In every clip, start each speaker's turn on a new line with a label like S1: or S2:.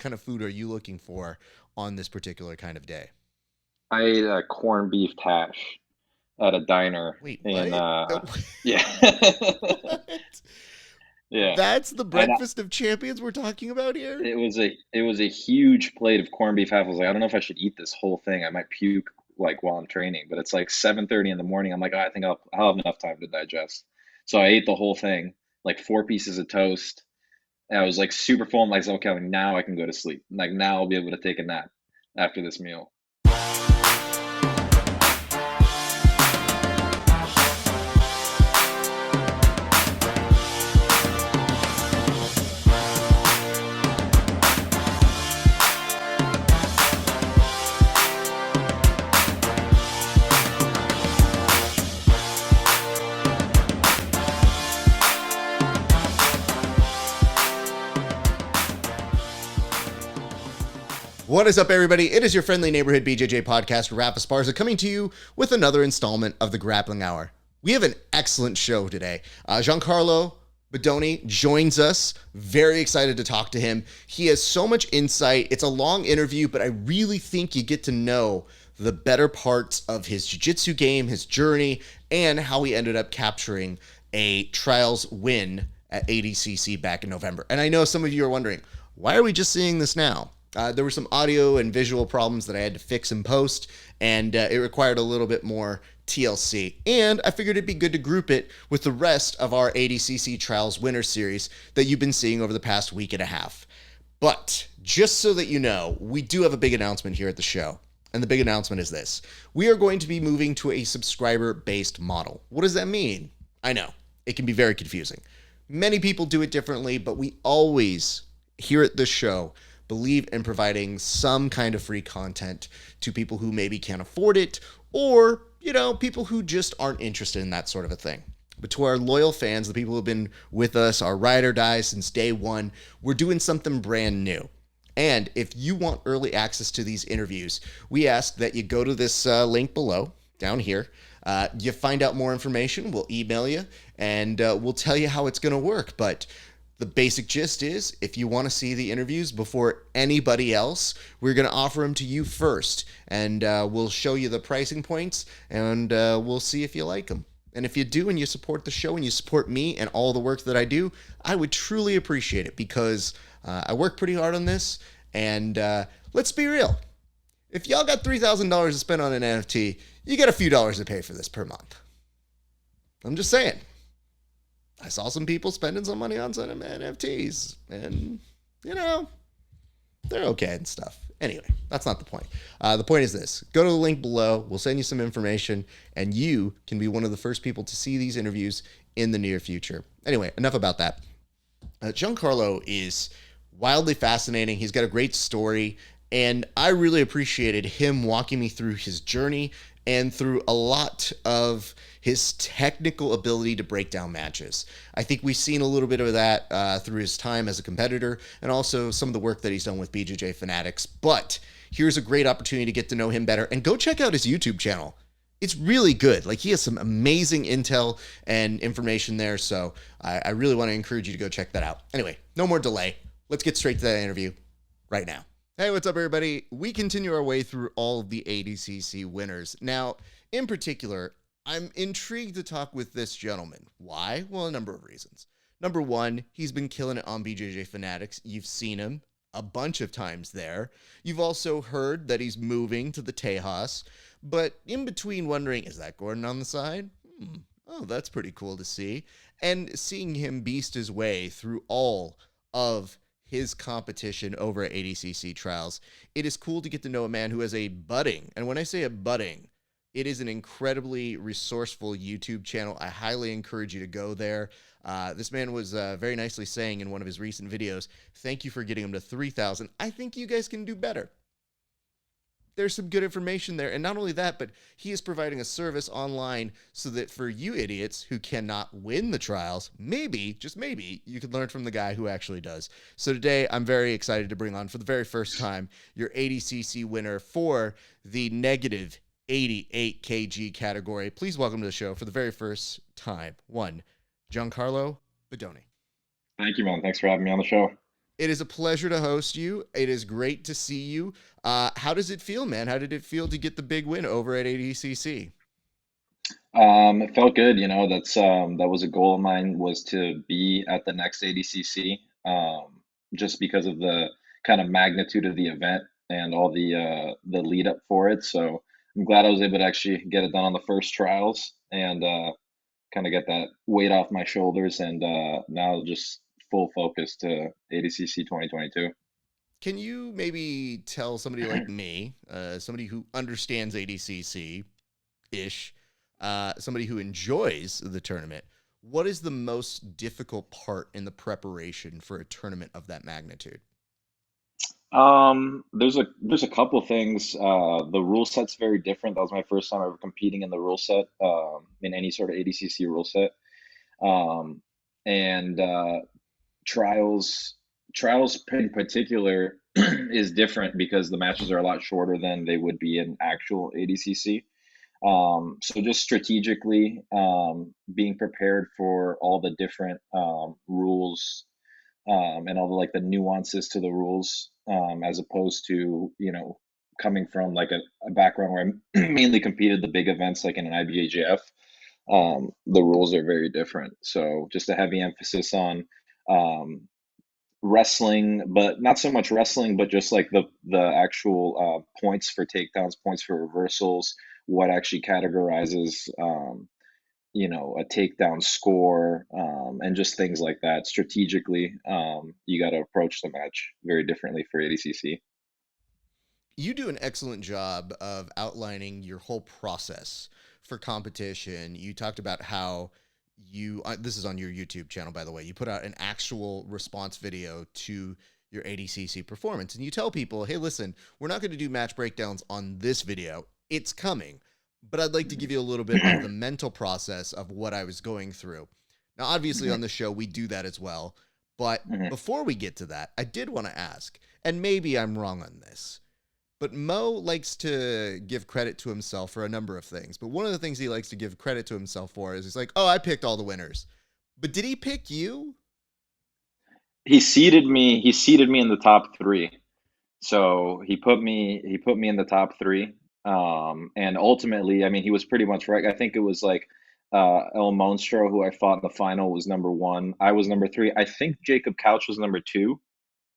S1: kind of food are you looking for on this particular kind of day?
S2: I ate a corned beef hash at a diner
S1: Wait,
S2: in
S1: what?
S2: yeah.
S1: What?
S2: Yeah.
S1: That's the
S2: And
S1: breakfast of champions we're talking about here?
S2: it was a huge plate of corned beef hash. I was like, I don't know if I should eat this whole thing. I might puke like while I'm training, but it's like 7:30 in the morning. I'm like, oh, I think I'll have enough time to digest. So I ate the whole thing, like four pieces of toast. And I was like super full. I'm like, okay, now I can go to sleep. Like now I'll be able to take a nap after this meal.
S1: What is up, everybody? It is your friendly neighborhood BJJ podcast, Rafa Esparza, coming to you with another installment of the Grappling Hour. We have an excellent show today. Giancarlo Bodoni joins us. Very excited to talk to him. He has so much insight. It's a long interview, but I really think you get to know the better parts of his jiu-jitsu game, his journey, and how he ended up capturing a trials win at Adcc back in November. And I know some of you are wondering, why are we just seeing this now? There were some audio and visual problems that I had to fix in post, and it required a little bit more TLC. And I figured it'd be good to group it with the rest of our ADCC Trials Winner Series that you've been seeing over the past week and a half. But just so that you know, we do have a big announcement here at the show. And the big announcement is this. We are going to be moving to a subscriber-based model. What does that mean? I know, it can be very confusing. Many people do it differently, but we always, here at this show, believe in providing some kind of free content to people who maybe can't afford it, or, people who just aren't interested in that sort of a thing. But to our loyal fans, the people who have been with us, our ride or die since day one, we're doing something brand new. And if you want early access to these interviews, we ask that you go to this link below, down here. You find out more information, we'll email you, and we'll tell you how it's going to work. But the basic gist is, if you want to see the interviews before anybody else, we're going to offer them to you first. And we'll show you the pricing points, and we'll see if you like them. And if you do, and you support the show, and you support me and all the work that I do, I would truly appreciate it, because I work pretty hard on this. And let's be real. If y'all got $3,000 to spend on an NFT, you got a few dollars to pay for this per month. I'm just saying. I saw some people spending some money on some NFTs, and, they're okay and stuff. Anyway, that's not the point. The point is this. Go to the link below. We'll send you some information, and you can be one of the first people to see these interviews in the near future. Anyway, enough about that. Giancarlo is wildly fascinating. He's got a great story, and I really appreciated him walking me through his journey and through a lot of his technical ability to break down matches. I think we've seen a little bit of that through his time as a competitor, and also some of the work that he's done with BJJ Fanatics. But here's a great opportunity to get to know him better, and go check out his YouTube channel. It's really good. Like, he has some amazing intel and information there, so I really want to encourage you to go check that out. Anyway, no more delay. Let's get straight to that interview right now. Hey, what's up, everybody? We continue our way through all of the ADCC winners. Now, in particular, I'm intrigued to talk with this gentleman. Why? Well, a number of reasons. Number one, he's been killing it on BJJ Fanatics. You've seen him a bunch of times there. You've also heard that he's moving to the Tejas, but in between wondering, is that Gordon on the side? Oh, that's pretty cool to see. And seeing him beast his way through all of his competition over at ADCC Trials, it is cool to get to know a man who has a budding, and when I say a budding, it is an incredibly resourceful YouTube channel. I highly encourage you to go there. This man was very nicely saying in one of his recent videos, thank you for getting him to 3,000. I think you guys can do better. There's some good information there. And not only that, but he is providing a service online so that for you idiots who cannot win the trials, maybe, just maybe, you can learn from the guy who actually does. So today, I'm very excited to bring on, for the very first time, your ADCC winner for the negative 88 kg category. Please welcome to the show for the very first time, one, Giancarlo Bodoni.
S2: Thank you, man. Thanks for having me on the show.
S1: It is a pleasure to host you. It is great to see you. How does it feel, man? How did it feel to get the big win over at ADCC?
S2: It felt good, that was a goal of mine, was to be at the next ADCC, just because of the kind of magnitude of the event and all the lead up for it. So I'm glad I was able to actually get it done on the first trials and kind of get that weight off my shoulders, and now just full focus to ADCC 2022.
S1: Can you maybe tell somebody like me, somebody who understands ADCC ish, somebody who enjoys the tournament, what is the most difficult part in the preparation for a tournament of that magnitude?
S2: There's a couple things. The rule set's very different. That was my first time ever competing in the rule set, in any sort of ADCC rule set. Um, and trials trials in particular is different because the matches are a lot shorter than they would be in actual ADCC. So just strategically, being prepared for all the different rules, and all the like the nuances to the rules, as opposed to, coming from like a background where I mainly competed the big events like in an IBJJF. The rules are very different. So just a heavy emphasis on um, wrestling, but not so much wrestling, but just like the actual points for takedowns, points for reversals, what actually categorizes a takedown score, and just things like that. Strategically, you got to approach the match very differently for ADCC.
S1: You do an excellent job of outlining your whole process for competition. You talked about how this is on your YouTube channel, by the way. You put out an actual response video to your ADCC performance, and you tell people, hey, listen, we're not going to do match breakdowns on this video. It's coming. But I'd like to give you a little bit of the mental process of what I was going through. Now, obviously, on the show, we do that as well. But
S2: Mhm.
S1: before we get to that, I did want to ask, and maybe I'm wrong on this, but Mo likes to give credit to himself for a number of things. But one of the things he likes to give credit to himself for is he's like, oh, I picked all the winners. But did he pick you?
S2: He seated me in the top three. So he put me in the top three. And ultimately, I mean, he was pretty much right. I think it was like El Monstro, who I fought in the final, was number one. I was number three. I think Jacob Couch was number two.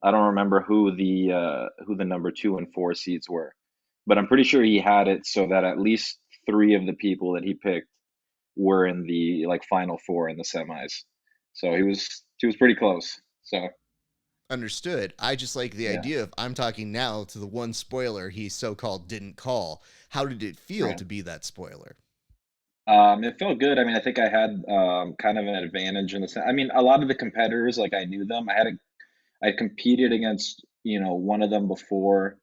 S2: I don't remember who the number two and four seeds were, but I'm pretty sure he had it so that at least three of the people that he picked were in the like final four in the semis. So he was pretty close. So
S1: Understood. I just like the
S2: yeah,
S1: idea of I'm talking now to the one spoiler he so called didn't call. How did it feel
S2: right.
S1: to be that spoiler?
S2: It felt good. I mean, I think I had kind of an advantage in the sense. I mean, a lot of the competitors, like I knew them. I competed against, one of them before.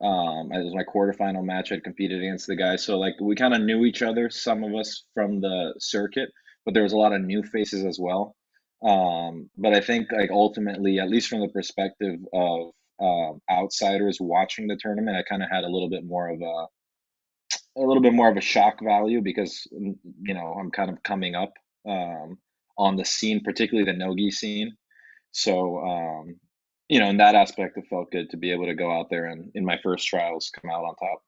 S2: It was my quarterfinal match. I'd competed against the guy, so like we kind of knew each other. Some of us from the circuit, but there was a lot of new faces as well. But I think like ultimately, at least from the perspective of outsiders watching the tournament, I kind of had a little bit more of a shock value because I'm kind of coming up um, on the scene, particularly the nogi scene. So in that aspect, it felt good to be able to go out there and in my first trials come out on top.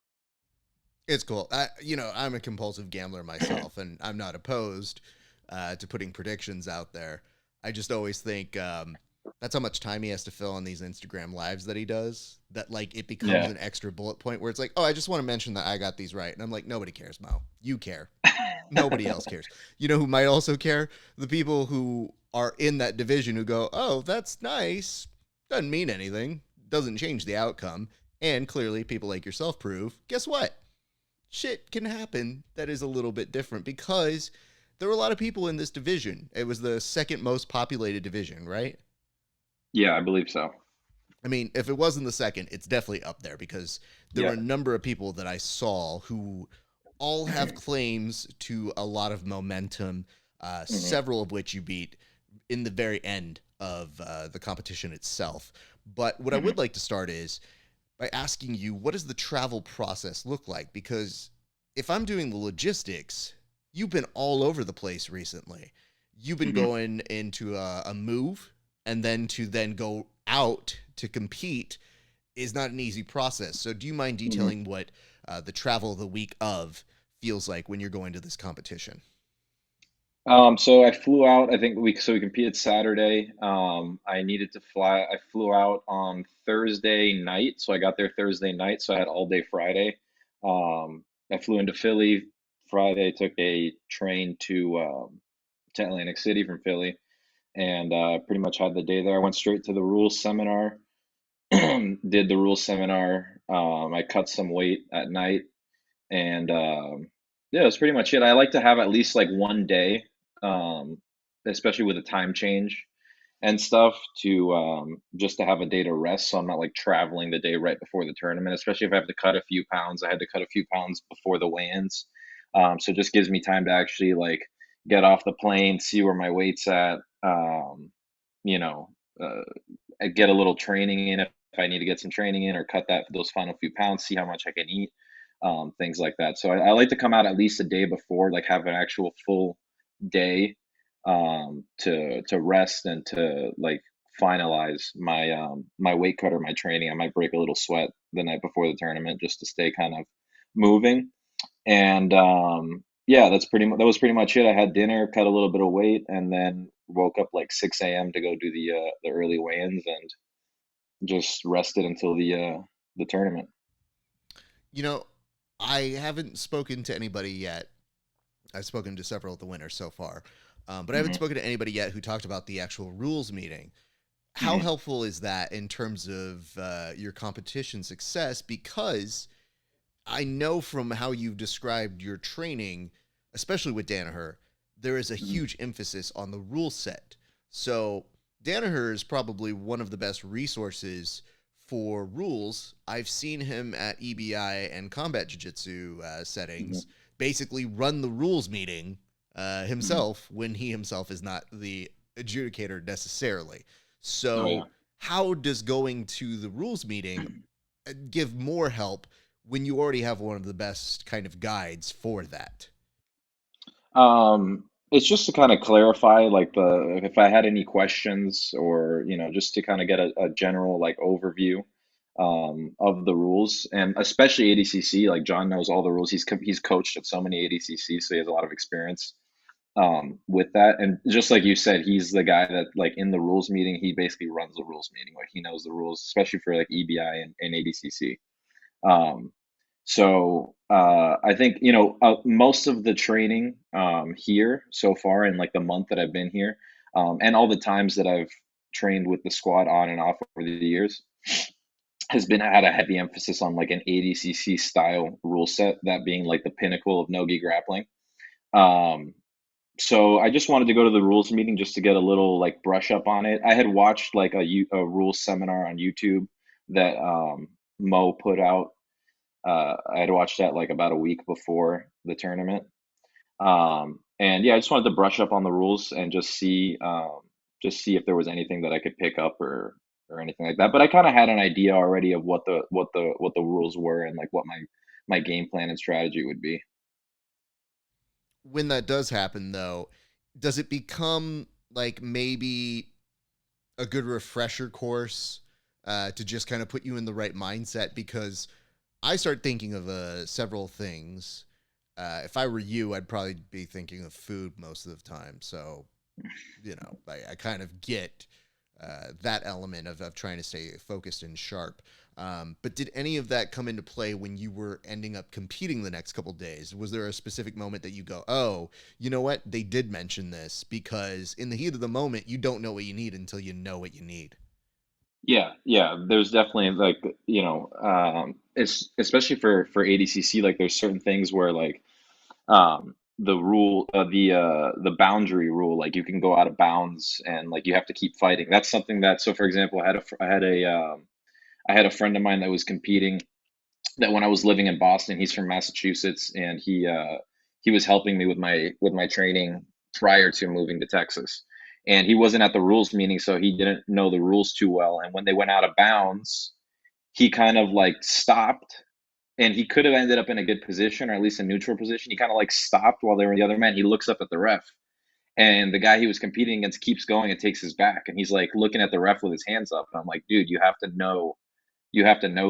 S1: It's cool. I'm a compulsive gambler myself, and I'm not opposed to putting predictions out there. I just always think that's how much time he has to fill in these Instagram lives that he does. That like it becomes
S2: Yeah.
S1: an extra bullet point where it's like, oh, I just want to mention that I got these right, and I'm like, nobody cares, Mo. You care. Nobody else cares. You know who might also care? The people who are in that division who go, oh, that's nice. Doesn't mean anything. Doesn't change the outcome. And clearly, people like yourself prove, guess what? Shit can happen that is a little bit different because there were a lot of people in this division. It was the second most populated division, right?
S2: Yeah, I believe so.
S1: I mean, if it wasn't the second, it's definitely up there because there were
S2: Yeah.
S1: a number of people that I saw who all have claims to a lot of momentum,
S2: Hmm.
S1: several of which you beat in the very end of the competition itself. But what I
S2: Hmm.
S1: would like to start is by asking you, what does the travel process look like? Because if I'm doing the logistics, you've been all over the place recently. You've been
S2: Hmm.
S1: going into a move and then go out to compete is not an easy process. So, do you mind
S2: Mhm.
S1: detailing what the travel the week of feels like when you're going to this competition?
S2: So I flew out, I think we competed Saturday. I needed to fly. I flew out on Thursday night, so I got there Thursday night, so I had all day Friday. I flew into Philly Friday, took a train to Atlantic City from Philly, and pretty much had the day there. I went straight to the rules seminar, did the rules seminar. I cut some weight at night, and yeah, that's pretty much it. I like to have at least like one day, um, especially with a time change and stuff, to just to have a day to rest. So I'm not like traveling the day right before the tournament, especially if I have to cut a few pounds. I had to cut a few pounds before the weigh-ins. So it just gives me time to actually like get off the plane, see where my weight's at, you know, uh, get a little training in if I need to get some training in, or cut those final few pounds, see how much I can eat, things like that. So I like to come out at least a day before, like have an actual full day, to rest and to like finalize my weight cut or my training. I might break a little sweat the night before the tournament just to stay kind of moving. And yeah, that was pretty much it. I had dinner, cut a little bit of weight, and then woke up like 6 a.m. to go do the early weigh-ins, and just rested until the tournament.
S1: You know, I haven't spoken to anybody yet. I've spoken to several of the winners so far, but I haven't
S2: Hmm.
S1: spoken to anybody yet who talked about the actual rules meeting. How
S2: Hmm.
S1: helpful is that in terms of your competition success? Because I know from how you've described your training, especially with Danaher, there is a
S2: Hmm.
S1: huge emphasis on the rule set. So Danaher is probably one of the best resources for rules. I've seen him at EBI and combat jiu-jitsu settings
S2: Hmm.
S1: basically run the rules meeting
S2: Hmm.
S1: himself when he himself is not the adjudicator necessarily.
S2: Oh yeah.
S1: So how does going to the rules meeting give more help when you already have one of the best kind of guides for that?
S2: It's just to kind of clarify, like the if I had any questions, or just to kind of get a general like overview of the rules, and especially ADCC. Like John knows all the rules. He's coached at so many ADCC, so he has a lot of experience with that. And just like you said, he's the guy that like in the rules meeting, he basically runs the rules meeting. Like he knows the rules, especially for like EBI and ADCC. Um, I think most of the training here so far in like the month that I've been here, and all the times that I've trained with the squad on and off over the years, has been had a heavy emphasis on like an ADCC style rule set, that being like the pinnacle of no-gi grappling. Um, so I just wanted to go to the rules meeting just to get a little like brush up on it. I had watched like a rules seminar on YouTube that Mo put out. I had watched that like about a week before the tournament. And yeah, I just wanted to brush up on the rules and just see if there was anything that I could pick up, or anything like that. But I kind of had an idea already of what the rules were, and like what my game plan and strategy would be.
S1: When that does happen, though, does it become like maybe a good refresher course to just kind of put you in the right mindset? Because I start thinking of several things. If I were you, I'd probably be thinking of food most of the time. So I kind of get that element of trying to stay focused and sharp. But did any of that come into play when you were ending up competing the next couple days? Was there a specific moment that you go, oh, you know what? They did mention this, because in the heat of the moment, you don't know what you need until you know what you need.
S2: Yeah, yeah. There's definitely like it's especially for ADCC, like there's certain things where like the boundary rule, like you can go out of bounds, and like you have to keep fighting. That's something that, so for example, I had a friend of mine that was competing, that when I was living in Boston, he's from Massachusetts, and he was helping me with my training prior to moving to Texas. And he wasn't at the rules meeting, so he didn't know the rules too well. And when they went out of bounds, he kind of like stopped, and he could have ended up in a good position, or at least a neutral position. He kind of like stopped while they were the other man. He looks up at the ref, And the guy he was competing against keeps going and takes his back, and he's like looking at the ref with his hands up. And I'm like, dude, you have to know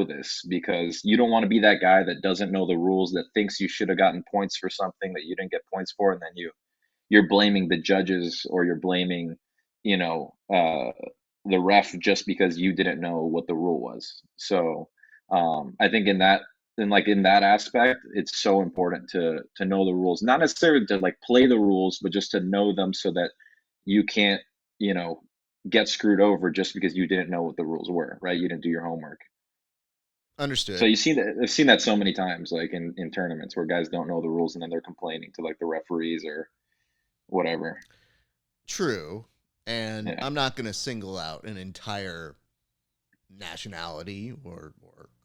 S2: this, because you don't want to be that guy that doesn't know the rules, that thinks you should have gotten points for something that you didn't get points for, and then you're blaming the judges, or you're blaming, you know, the ref just because you didn't know what the rule was. So I think in that aspect, it's so important to know the rules, not necessarily to like play the rules, but just to know them so that you can't, you know, get screwed over just because you didn't know what the rules were, right? You didn't do your homework. So
S1: Understood.
S2: you see that, I've seen that so many times, like in tournaments where guys don't know the rules and then they're complaining to like the referees or whatever.
S1: True. And
S2: Yeah,
S1: I'm not going to single out an entire nationality or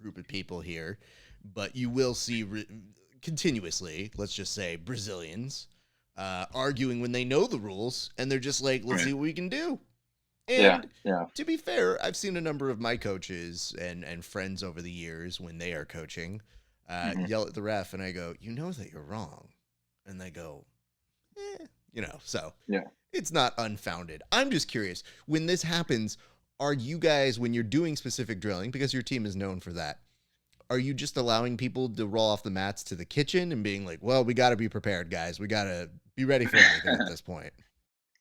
S1: group of people here, but you will see continuously, let's just say Brazilians, arguing when they know the rules and they're just like, let's
S2: right.
S1: see what we can do.
S2: Yeah,
S1: And
S2: yeah.
S1: to be fair, I've seen a number of my coaches and friends over the years when they are coaching
S2: Hmm.
S1: yell at the ref, and I go, you know that you're wrong. And they go, so
S2: Yeah.
S1: it's not unfounded. I'm just curious, when this happens, are you guys, when you're doing specific drilling, because your team is known for that, are you just allowing people to roll off the mats to the kitchen and being like, well, we got to be prepared, guys. We got to be ready for anything at this point?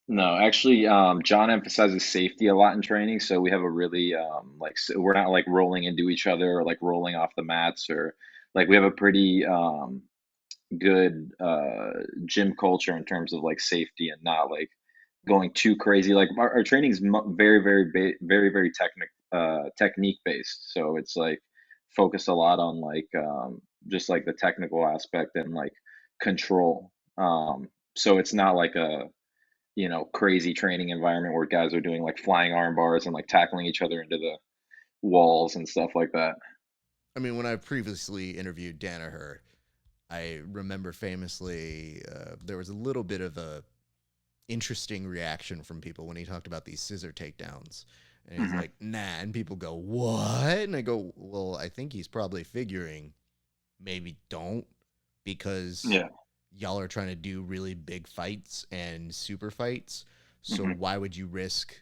S2: No, actually, John emphasizes safety a lot in training, so we have a really we're not like rolling into each other or like rolling off the mats, or like we have a pretty good gym culture in terms of like safety and not like going too crazy. Like our training is very very technique based, so it's like focused a lot on like just like the technical aspect and like control. So it's not like a, you know, crazy training environment where guys are doing like flying arm bars and like tackling each other into the walls and stuff like that.
S1: I mean, when I previously interviewed Danaher, I remember famously there was a little bit of a interesting reaction from people when he talked about these scissor takedowns. And he's
S2: Hmm.
S1: like, nah. And people go, what? And I go, well, I think he's probably figuring maybe don't, because
S2: Yeah.
S1: y'all are trying to do really big fights and super fights. So
S2: Hmm.
S1: why would you risk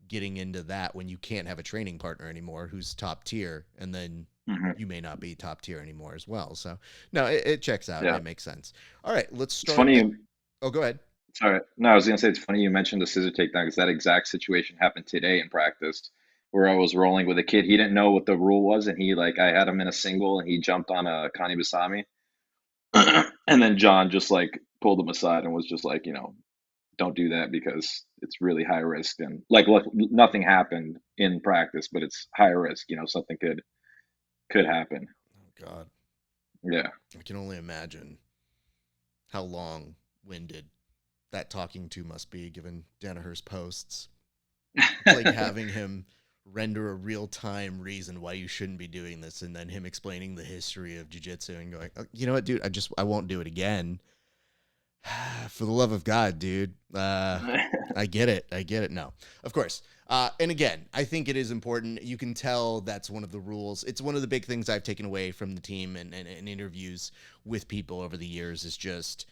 S1: getting into that when you can't have a training partner anymore who's top tier, and then
S2: Hmm.
S1: you may not be top tier anymore as well. So no, it checks out and
S2: Yeah.
S1: it makes sense. All right, let's
S2: It's
S1: start
S2: funny
S1: at.
S2: you,
S1: Oh, go ahead.
S2: sorry. No, I was gonna say it's funny you mentioned the scissor takedown, because that exact situation happened today in practice where I was rolling with a kid. He didn't know what the rule was, and he like I had him in a single and he jumped on a Kani Basami. And then John just like pulled him aside and was just like, you know, don't do that because it's really high risk. And like, look, nothing happened in practice, but it's high risk. You know, something could happen.
S1: Oh God,
S2: Yeah.
S1: I can only imagine how long winded that talking to must be, given Danaher's posts. It's like having him render a real time reason why you shouldn't be doing this, and then him explaining the history of jujitsu and going, oh, you know what, dude, I won't do it again. For the love of God, dude. I get it. I get it. No, of course. And again, I think it is important. You can tell that's one of the rules. It's one of the big things I've taken away from the team and interviews with people over the years is just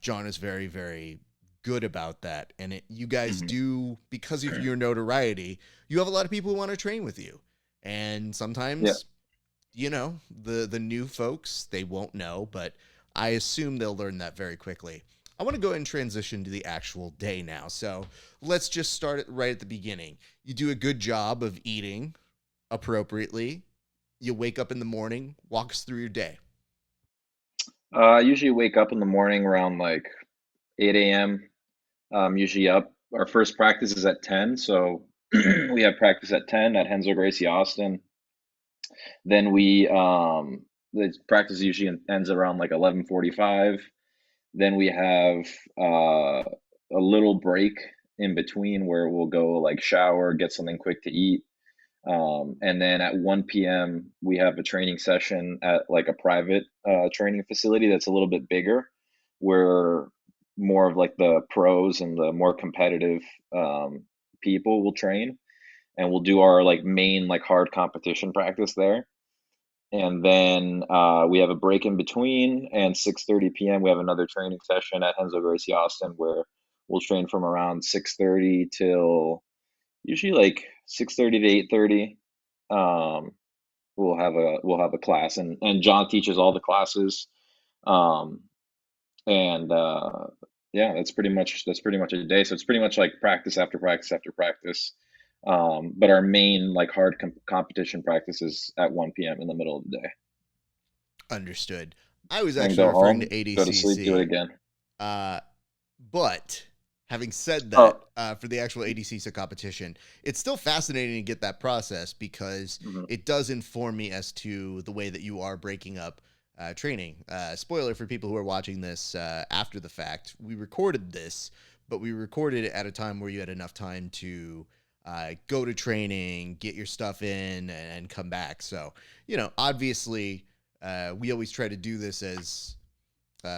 S1: John is very, very good about that. And you guys
S2: Hmm.
S1: do, because of your notoriety, you have a lot of people who want to train with you. And
S2: Yeah.
S1: sometimes, the new folks, they won't know, but I assume they'll learn that very quickly. I want to go ahead and transition to the actual day now. So let's just start it right at the beginning. You do a good job of eating appropriately. You wake up in the morning, walk us through your day.
S2: I usually wake up in the morning around like 8 a.m. Usually up. Our first practice is at 10, so we have practice at 10 at Hensel Gracie Austin. Then the practice usually ends around like 11:45. Then we have a little break in between where we'll go like shower, get something quick to eat. And then at 1 p.m., we have a training session at like a private training facility that's a little bit bigger, where more of like the pros and the more competitive people will train. And we'll do our like main like hard competition practice there. And then we have a break in between, and 6:30 p.m. we have another training session at Hensel Gracie Austin where We'll train from around 6:30 till usually like 6:30 to 8:30. Um, we'll have a class, and John teaches all the classes. Um, and Yeah, that's pretty much a day. So it's pretty much like practice after practice after practice. But our main like hard competition practice is at 1 p.m. in the middle of the day.
S1: Understood. I was
S2: And
S1: actually
S2: go
S1: referring to
S2: home, go to sleep, do it
S1: ADCC.
S2: again.
S1: Uh, but having said that,
S2: Oh,
S1: for the actual ADCC competition, it's still fascinating to get that process because
S2: mhm.
S1: it does inform me as to the way that you are breaking up training. Spoiler for people who are watching this after the fact, we recorded this, but we recorded it at a time where you had enough time to go to training, get your stuff in, and come back. So, obviously, we always try to do this as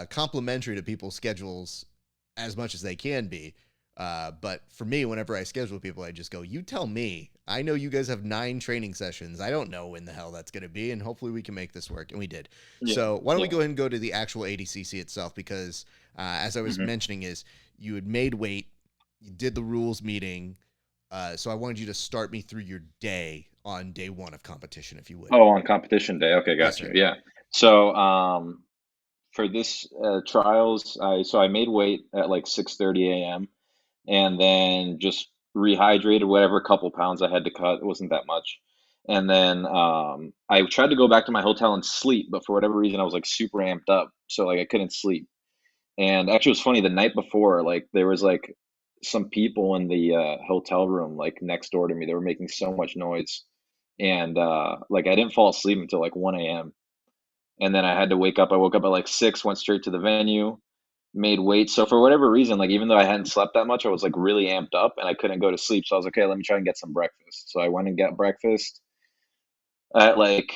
S1: complementary to people's schedules as much as they can be. But for me, whenever I schedule people, I just go, you tell me. I know you guys have 9 training sessions. I don't know when the hell that's going to be, and hopefully we can make this work. And we did.
S2: Yeah,
S1: So why don't we
S2: yeah.
S1: go ahead and go to the actual ADCC itself? Because as I was
S2: Hmm.
S1: mentioning, is you had made weight, you did the rules meeting. So I wanted you to start me through your day on day 1 of competition, if you would.
S2: Oh, on competition day. Okay,
S1: Yes,
S2: got you.
S1: sir.
S2: Yeah. So, for this trials, I made weight at like 6:30 a.m. and then just rehydrated whatever couple pounds I had to cut. It wasn't that much. And then I tried to go back to my hotel and sleep, but for whatever reason I was like super amped up, so like I couldn't sleep. And actually, it was funny. The night before, like there was like some people in the hotel room like next door to me. They were making so much noise, and like I didn't fall asleep until like 1 a.m. And then I had to wake up. I woke up at like 6, went straight to the venue, made weight. So for whatever reason, like even though I hadn't slept that much, I was like really amped up and I couldn't go to sleep. So I was like, okay, let me try and get some breakfast. So I went and got breakfast at like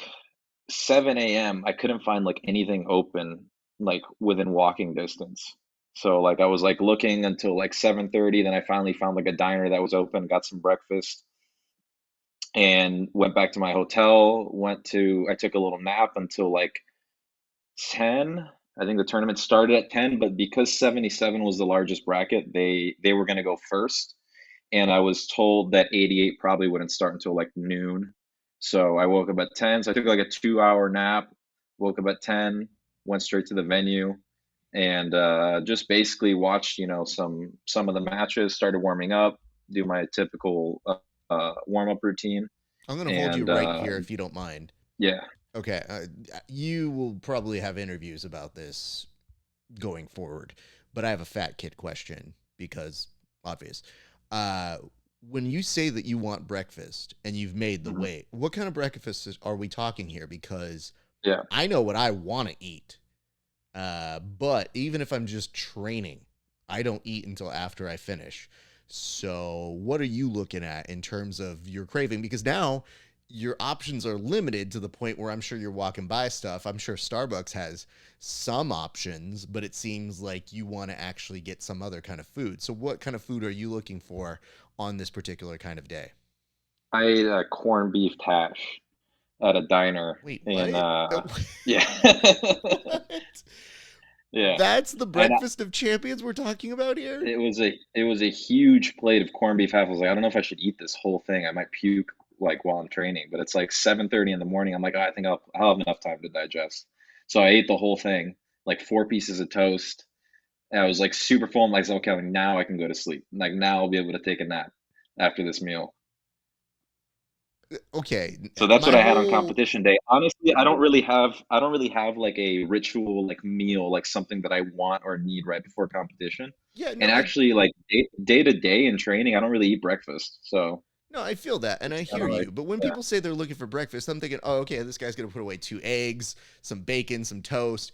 S2: 7 a.m. I couldn't find like anything open like within walking distance. So like I was like looking until like 7:30, then I finally found like a diner that was open, got some breakfast and went back to my hotel, I took a little nap until like 10. I think the tournament started at 10, but because 77 was the largest bracket, they were going to go first. And I was told that 88 probably wouldn't start until like noon. So I woke up at 10. So I took like a 2 hour nap, woke up at 10, went straight to the venue, and just basically watched, some of the matches, started warming up, do my typical warm up routine.
S1: I'm going to hold you
S2: And
S1: right here if you don't mind.
S2: yeah.
S1: Okay, you will probably have interviews about this going forward, but I have a fat kid question because obvious. Uh, when you say that you want breakfast and you've made the
S2: Mhm.
S1: weight, what kind of breakfast are we talking here? Because
S2: Yeah.
S1: I know what I want to eat, but even if I'm just training, I don't eat until after I finish. So, what are you looking at in terms of your craving? Because now your options are limited to the point where I'm sure you're walking by stuff. I'm sure Starbucks has some options, but it seems like you want to actually get some other kind of food. So, what kind of food are you looking for on this particular kind of day?
S2: I ate a corned beef hash at a diner
S1: Wait,
S2: in
S1: what?
S2: yeah.
S1: What?
S2: Yeah.
S1: That's the
S2: And
S1: breakfast of champions we're talking about here?
S2: it was a huge plate of corned beef half. I was like, I don't know if I should eat this whole thing. I might puke like while I'm training, but it's like 7:30 in the morning. I'm like, oh, I think I'll have enough time to digest. So I ate the whole thing, like 4 pieces of toast. And I was like super full. I'm like, okay, now I can go to sleep. Like now I'll be able to take a nap after this meal.
S1: Okay,
S2: So that's what
S1: my
S2: I had on
S1: whole
S2: competition day. Honestly, I don't really have like a ritual like meal, like something that I want or need right before competition.
S1: yeah,
S2: And
S1: no, I
S2: actually like day to day in training, I don't really eat breakfast. So
S1: no, I feel that and I
S2: it's kind
S1: hear
S2: of like,
S1: you. But when
S2: yeah.
S1: people say they're looking for breakfast, I'm thinking, oh, okay, this guy's gonna put away 2 eggs, some bacon, some toast,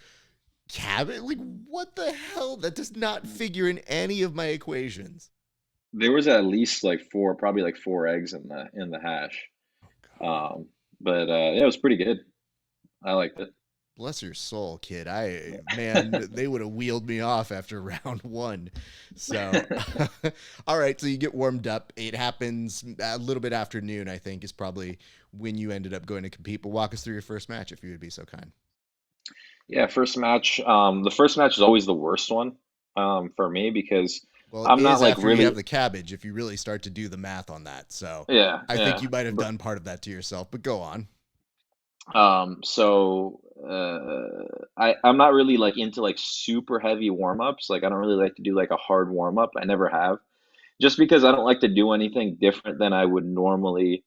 S1: cabbage. Like, what the hell? That does not figure in any of my equations.
S2: There was at least like four, probably like 4 eggs in the hash.
S1: Oh God.
S2: Um, but yeah, it was pretty good. I liked it.
S1: Bless your soul, kid. Man, they would have wheeled me off after round 1. So, all right. So you get warmed up. It happens a little bit after noon, I think, is probably when you ended up going to compete. But walk us through your first match, if you would be so kind.
S2: Yeah, first match. The first match is always the worst one for me because
S1: Well, it
S2: I'm not
S1: is
S2: like
S1: after you have
S2: really,
S1: the cabbage if you really start to do the math on that. So
S2: yeah,
S1: I think
S2: yeah.
S1: you might have
S2: But
S1: done part of that to yourself, but go on.
S2: so I'm not really like into like super heavy warm-ups. Like I don't really like to do like a hard warm-up. I never have. Just because I don't like to do anything different than I would normally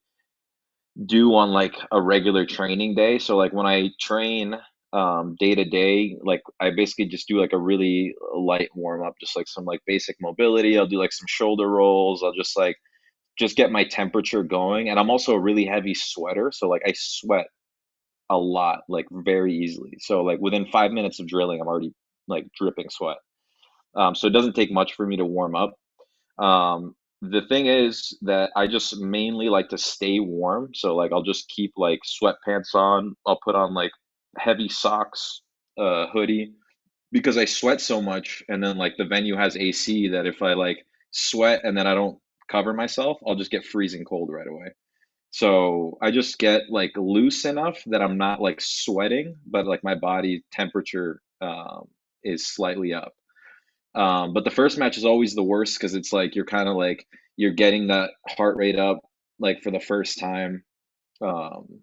S2: do on like a regular training day. So like when I train day to day, like I basically just do like a really light warm up, just like some like basic mobility. I'll do like some shoulder rolls. I'll just like just get my temperature going. And I'm also a really heavy sweater, so like I sweat a lot, like very easily. So like within 5 minutes of drilling, I'm already like dripping sweat. So it doesn't take much for me to warm up. The thing is that I just mainly like to stay warm. So like I'll just keep like sweatpants on. I'll put on like heavy socks, hoodie because I sweat so much. And then like the venue has AC that if I like sweat and then I don't cover myself, I'll just get freezing cold right away. So I just get like loose enough that I'm not like sweating, but like my body temperature is slightly up. But the first match is always the worst because it's like you're kind of like you're getting that heart rate up like for the first time um,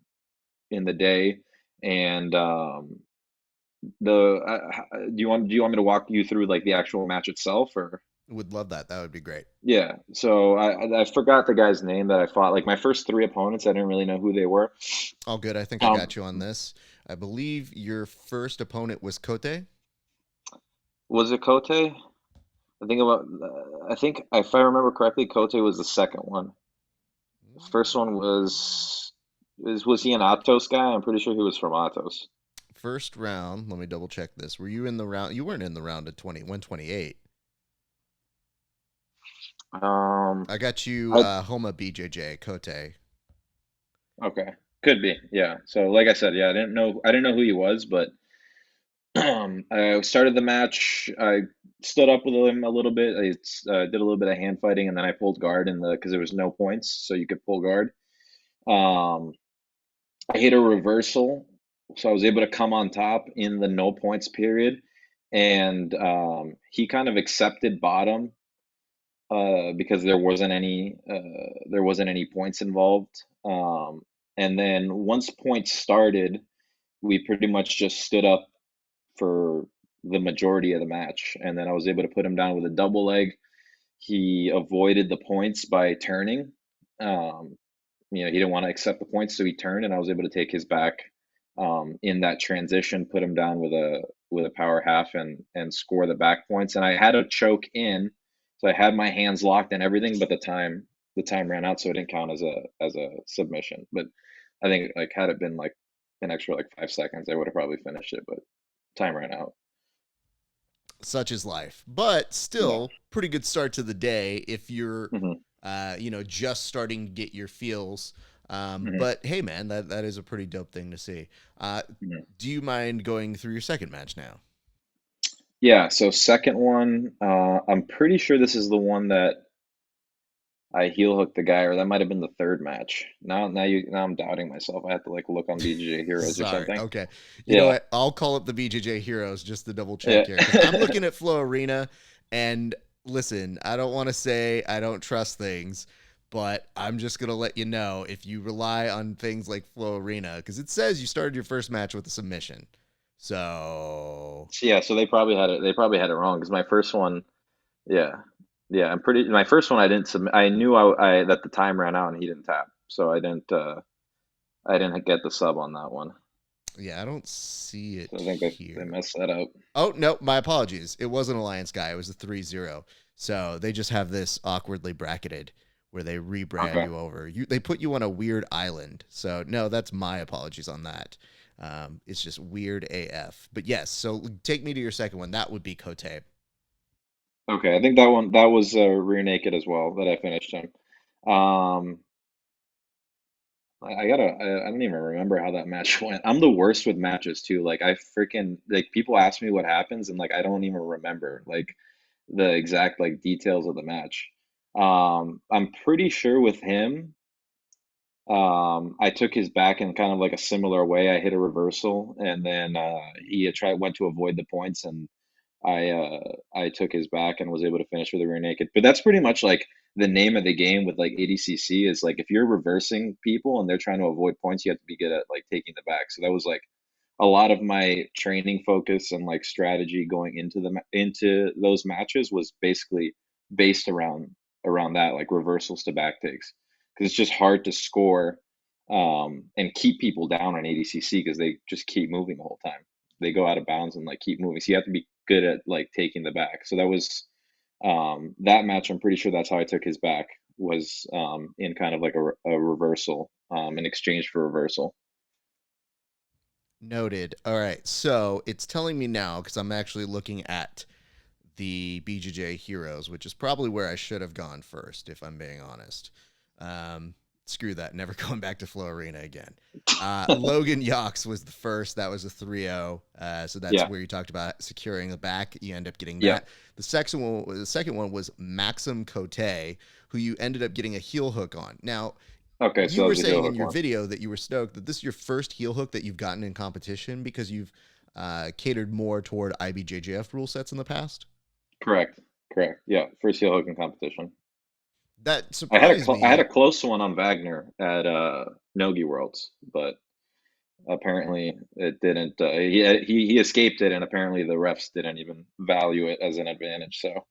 S2: in the day. And do you want me to walk you through like the actual match itself or?
S1: Would love that. That would be great.
S2: Yeah, so I forgot the guy's name that I fought. Like my first three opponents, I didn't really know who they were.
S1: All good. I think I
S2: Um,
S1: got you on this. I believe your first opponent was Kote.
S2: was it Kote? I think if I remember correctly, Kote was the second one. The first one was he an Atos guy? I'm pretty sure he was from Atos.
S1: First round. Let me double check this. Were you in the round? You weren't in the round of 128.
S2: Um,
S1: I got you
S2: I
S1: Homa BJJ Kote.
S2: okay, could be, yeah. So like I said, yeah, I didn't know who he was, but I started the match. I stood up with him a little bit. I did a little bit of hand fighting, and then I pulled guard in the because there was no points, so you could pull guard. Um, I hit a reversal, so I was able to come on top in the no points period, and he kind of accepted bottom because there wasn't any points involved. And then once points started, we pretty much just stood up for the majority of the match, and then I was able to put him down with a double leg. He avoided the points by turning. Um, he didn't want to accept the points, so he turned, and I was able to take his back in that transition, put him down with a power half, and score the back points. And I had a choke in, so I had my hands locked and everything, but the time ran out, so it didn't count as a submission. But I think like had it been like an extra like 5 seconds, I would have probably finished it, but time ran out.
S1: Such is life, but
S2: Yeah.
S1: still pretty good start to the day if you're,
S2: hmm
S1: just starting to get your feels.
S2: hmm
S1: But hey, man, that is a pretty dope thing to see. Uh,
S2: hmm
S1: do you mind going through your second match now?
S2: Yeah. So second one, I'm pretty sure this is the one that I heel hooked the guy, or that might have been the third match. Now I'm doubting myself. I have to like look on BJJ Heroes or
S1: Sorry.
S2: something.
S1: Okay. You know
S2: Yeah,
S1: what? I'll call up the BJJ Heroes just to double check
S2: yeah.
S1: here because I'm looking at Flow Arena and listen, I don't want to say I don't trust things, but I'm just going to let you know if you rely on things like Flow Arena because it says you started your first match with a submission. So,
S2: Yeah, so they probably had it. They probably had it wrong because my first one, yeah, yeah. My first one, I didn't submit. I knew I that the time ran out and he didn't tap, so I didn't get the sub on that one.
S1: yeah, I don't see it
S2: So I think they
S1: here.
S2: messed that up.
S1: Oh, no, my apologies. It was an Alliance guy. It was a 3-0. So they just have this awkwardly bracketed where they rebrand
S2: Okay.
S1: you over. They put you on a weird island. So no, that's my apologies on that. It's just weird AF. But yes, so take me to your second one. That would be Kote.
S2: Okay, I think that was rear naked as well that I finished him. Um, I don't even remember how that match went. I'm the worst with matches too. Like I freaking like people ask me what happens and like I don't even remember like the exact like details of the match. I'm pretty sure with him, I took his back in kind of like a similar way. I hit a reversal and then he had tried went to avoid the points and I took his back and was able to finish with a rear naked. But that's pretty much like the name of the game with like ADCC is like if you're reversing people and they're trying to avoid points, you have to be good at like taking the back. So that was like a lot of my training focus and like strategy going into into those matches was basically based around that, like reversals to back takes, because it's just hard to score and keep people down on ADCC because they just keep moving the whole time. They go out of bounds and like keep moving. So you have to be good at like taking the back. So that was that match. I'm pretty sure that's how I took his back, was in kind of like a reversal, in exchange for reversal.
S1: Noted. All right. So it's telling me now, because I'm actually looking at the BJJ Heroes, which is probably where I should have gone first, if I'm being honest. Screw that. Never going back to Flow Arena again. Logan Yox was the first. That was a 3-0. So that's
S2: Yeah.
S1: where you talked about securing the back. You end up getting
S2: Yeah.
S1: that. The second one was Maxim Cote, who you ended up getting a heel hook on. Now,
S2: Okay, so
S1: you
S2: that
S1: were
S2: was a heel
S1: saying in
S2: hook
S1: your
S2: one.
S1: video that you were stoked that this is your first heel hook that you've gotten in competition because you've catered more toward IBJJF rule sets in the past.
S2: Correct. Correct. Yeah, first heel hook in competition.
S1: That
S2: I had
S1: surprised
S2: I had
S1: me.
S2: a close one on Wagner at Nogi Worlds, but apparently it didn't. He escaped it, and apparently the refs didn't even value it as an advantage. So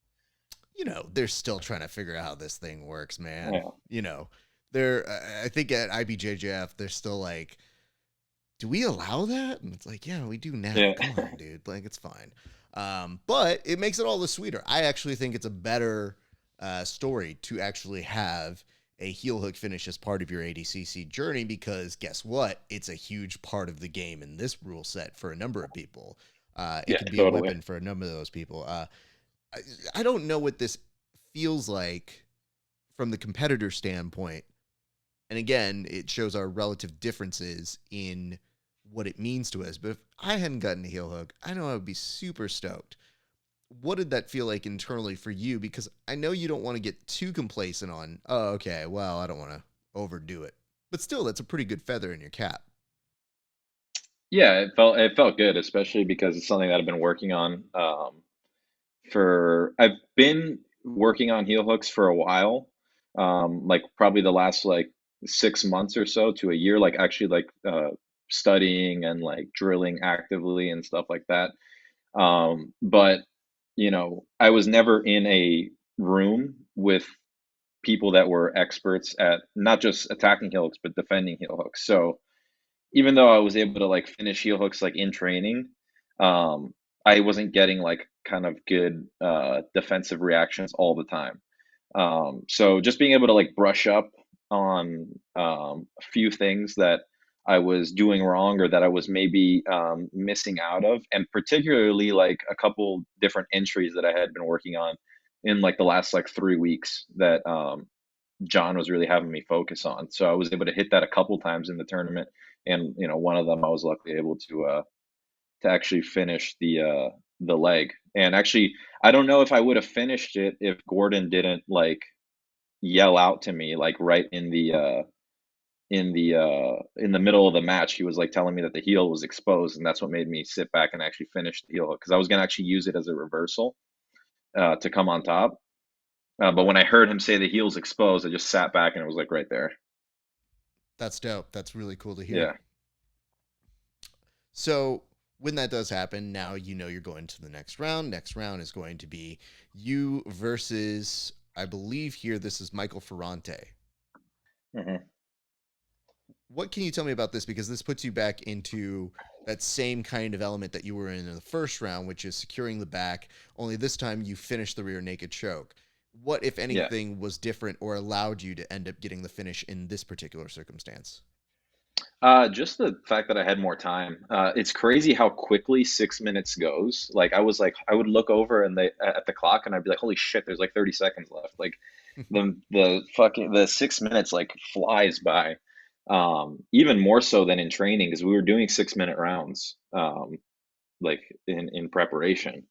S1: They're still trying to figure out how this thing works, man.
S2: yeah,
S1: They're, I think at IBJJF, they're still like, do we allow that? And it's like, yeah, we do now.
S2: yeah,
S1: Come on, dude. Like, it's fine. But it makes it all the sweeter. I actually think it's a better story to actually have a heel hook finish as part of your ADCC journey because guess what? It's a huge part of the game in this rule set for a number of people. It
S2: yeah,
S1: can be a
S2: totally.
S1: weapon for a number of those people. I, I don't know what this feels like from the competitor standpoint. And again, it shows our relative differences in what it means to us. But if I hadn't gotten a heel hook, I know I would be super stoked. What did that feel like internally for you? Because I know you don't want to get too complacent on, oh, okay, well, I don't want to overdo it. But still, that's a pretty good feather in your cap.
S2: Yeah, it felt good, especially because it's something that I've been working on. I've been working on heel hooks for a while, like probably the last like 6 months or so to a year, like actually like studying and like drilling actively and stuff like that. But I was never in a room with people that were experts at not just attacking heel hooks but defending heel hooks. So even though I was able to like finish heel hooks like in training, um, I wasn't getting like kind of good defensive reactions all the time. So just being able to like brush up on a few things that I was doing wrong or that I was maybe missing out of, and particularly like a couple different entries that I had been working on in like the last like 3 weeks that John was really having me focus on. So I was able to hit that a couple times in the tournament, and one of them I was luckily able to actually finish the leg. And actually, I don't know if I would have finished it if Gordon didn't like yell out to me like right in the middle of the match. He was like telling me that the heel was exposed, and that's what made me sit back and actually finish the heel because I was gonna actually use it as a reversal to come on top. But when I heard him say the heel's exposed, I just sat back and it was like right there.
S1: That's dope. That's really cool to hear.
S2: Yeah.
S1: So when that does happen, now you know you're going to the next round. Next round is going to be you versus, I believe here, this is Michael Ferrante.
S2: Hmm.
S1: What can you tell me about this? Because this puts you back into that same kind of element that you were in the first round, which is securing the back. Only this time you finished the rear naked choke. What, if
S2: Yeah.
S1: anything, was different or allowed you to end up getting the finish in this particular circumstance?
S2: Just the fact that I had more time. It's crazy how quickly 6 minutes goes. Like I would look over and at the clock and I'd be like, holy shit, there's like 30 seconds left. Like the 6 minutes like flies by. Even more so than in training because we were doing 6 minute rounds, like in preparation.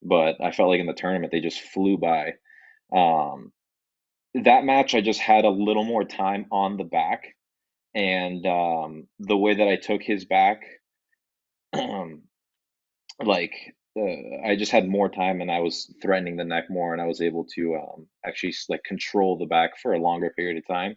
S2: But I felt like in the tournament they just flew by. Um, that match I just had a little more time on the back, and the way that I took his back, like I just had more time and I was threatening the neck more, and I was able to actually like control the back for a longer period of time,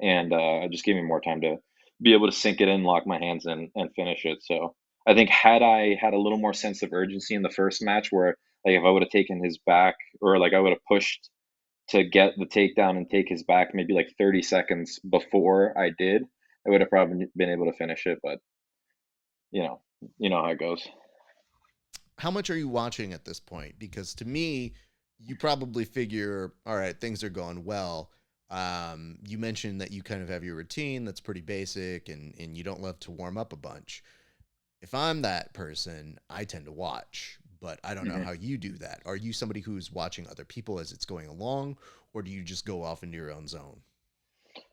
S2: and it just gave me more time to be able to sink it in, lock my hands in, and finish it. So I think had I had a little more sense of urgency in the first match, where like if I would have taken his back, or like I would have pushed to get the takedown and take his back maybe like 30 seconds before I did, I would have probably been able to finish it. But you know, you know how it goes.
S1: How much are you watching at this point? Because to me, you probably figure, all right, things are going well. You mentioned that you kind of have your routine that's pretty basic, and you don't love to warm up a bunch. If I'm that person, I tend to watch, but I don't know
S2: Mhm.
S1: how you do that. Are you somebody who's watching other people as it's going along, or do you just go off into your own zone?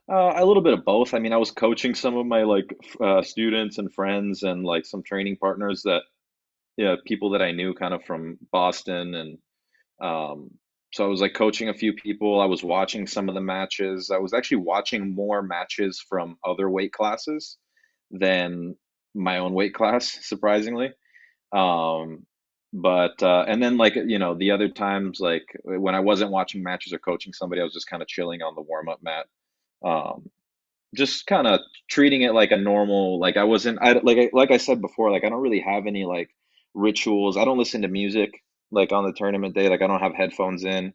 S2: A little bit of both. I mean, I was coaching some of my like students and friends and like some training partners that, yeah, people that I knew kind of from Boston, and um, so I was like coaching a few people. I was watching some of the matches. I was actually watching more matches from other weight classes than my own weight class, surprisingly. Um, but and then like the other times, like when I wasn't watching matches or coaching somebody, I was just kind of chilling on the warm up mat. Um, just kind of treating it like a normal, like I wasn't I like I said before, like I don't really have any like rituals. I don't listen to music like on the tournament day. Like I don't have headphones in.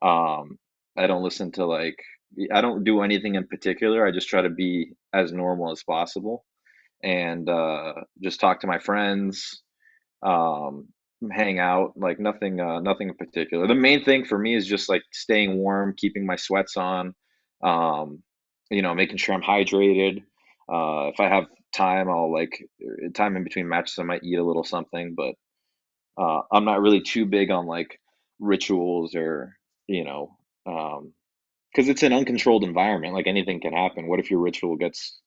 S2: um I don't listen to like, I don't do anything in particular. I just try to be as normal as possible, and just talk to my friends, um hang out, like nothing in particular. The main thing for me is just like staying warm, keeping my sweats on, um making sure I'm hydrated. If I have time, I'll like time in between matches, I might eat a little something, but I'm not really too big on like rituals, or you know because it's an uncontrolled environment. Like anything can happen. What if your ritual gets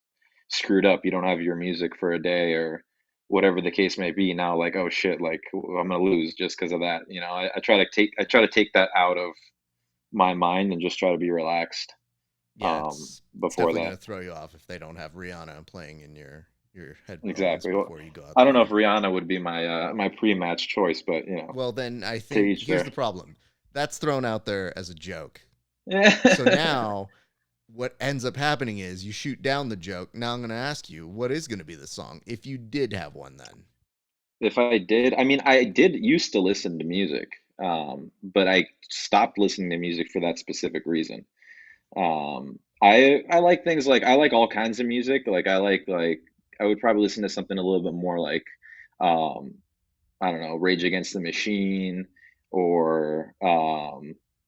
S2: screwed up? You don't have your music for a day, or whatever the case may be. Now, like, oh shit, like I'm gonna lose just because of that. I try to take that out of my mind and just try to be relaxed
S1: Yeah, it's
S2: before
S1: definitely
S2: that.
S1: going to throw you off if they don't have Rihanna playing in your headphones
S2: Exactly. Well,
S1: before you go out
S2: I don't know
S1: there.
S2: if Rihanna would be my pre-match choice, but
S1: Well, then I
S2: to
S1: think
S2: each
S1: here's
S2: their.
S1: the problem. That's thrown out there as a joke. So
S2: Yeah.
S1: now what ends up happening is you shoot down the joke. Now I'm going to ask you, what is going to be the song if you did have one then?
S2: If I did, I mean, I did used to listen to music, but I stopped listening to music for that specific reason. I like things like, I like all kinds of music. Like I would probably listen to something a little bit more like, um, I don't know, Rage Against the Machine, or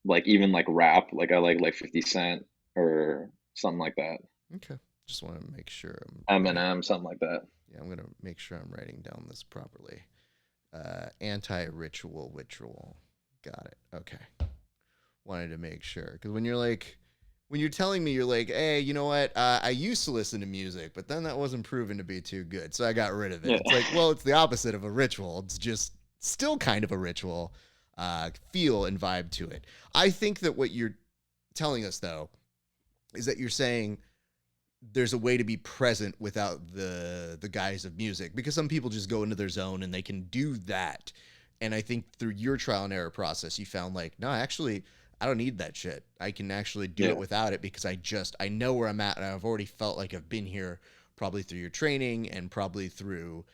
S2: like even like rap. Like I like 50 Cent or something like that.
S1: Okay. Just want to make sure I'm writing.
S2: Eminem, something like that.
S1: Yeah, I'm going to make sure I'm writing down this properly. Anti-ritual ritual. Got it. Okay. Wanted to make sure because when you're telling me, you're like, hey, you know what? I used to listen to music, but then that wasn't proven to be too good, so I got rid of it.
S2: Yeah.
S1: It's like, well, it's the opposite of a ritual. It's just still kind of a ritual, feel and vibe to it. I think that what you're telling us though is that you're saying there's a way to be present without the guise of music, because some people just go into their zone and they can do that. And I think through your trial and error process, you found like, no, actually, I don't need that shit. I can actually do it
S2: Yeah.
S1: without it because I know where I'm at, and I've already felt like I've been here, probably through your training and probably through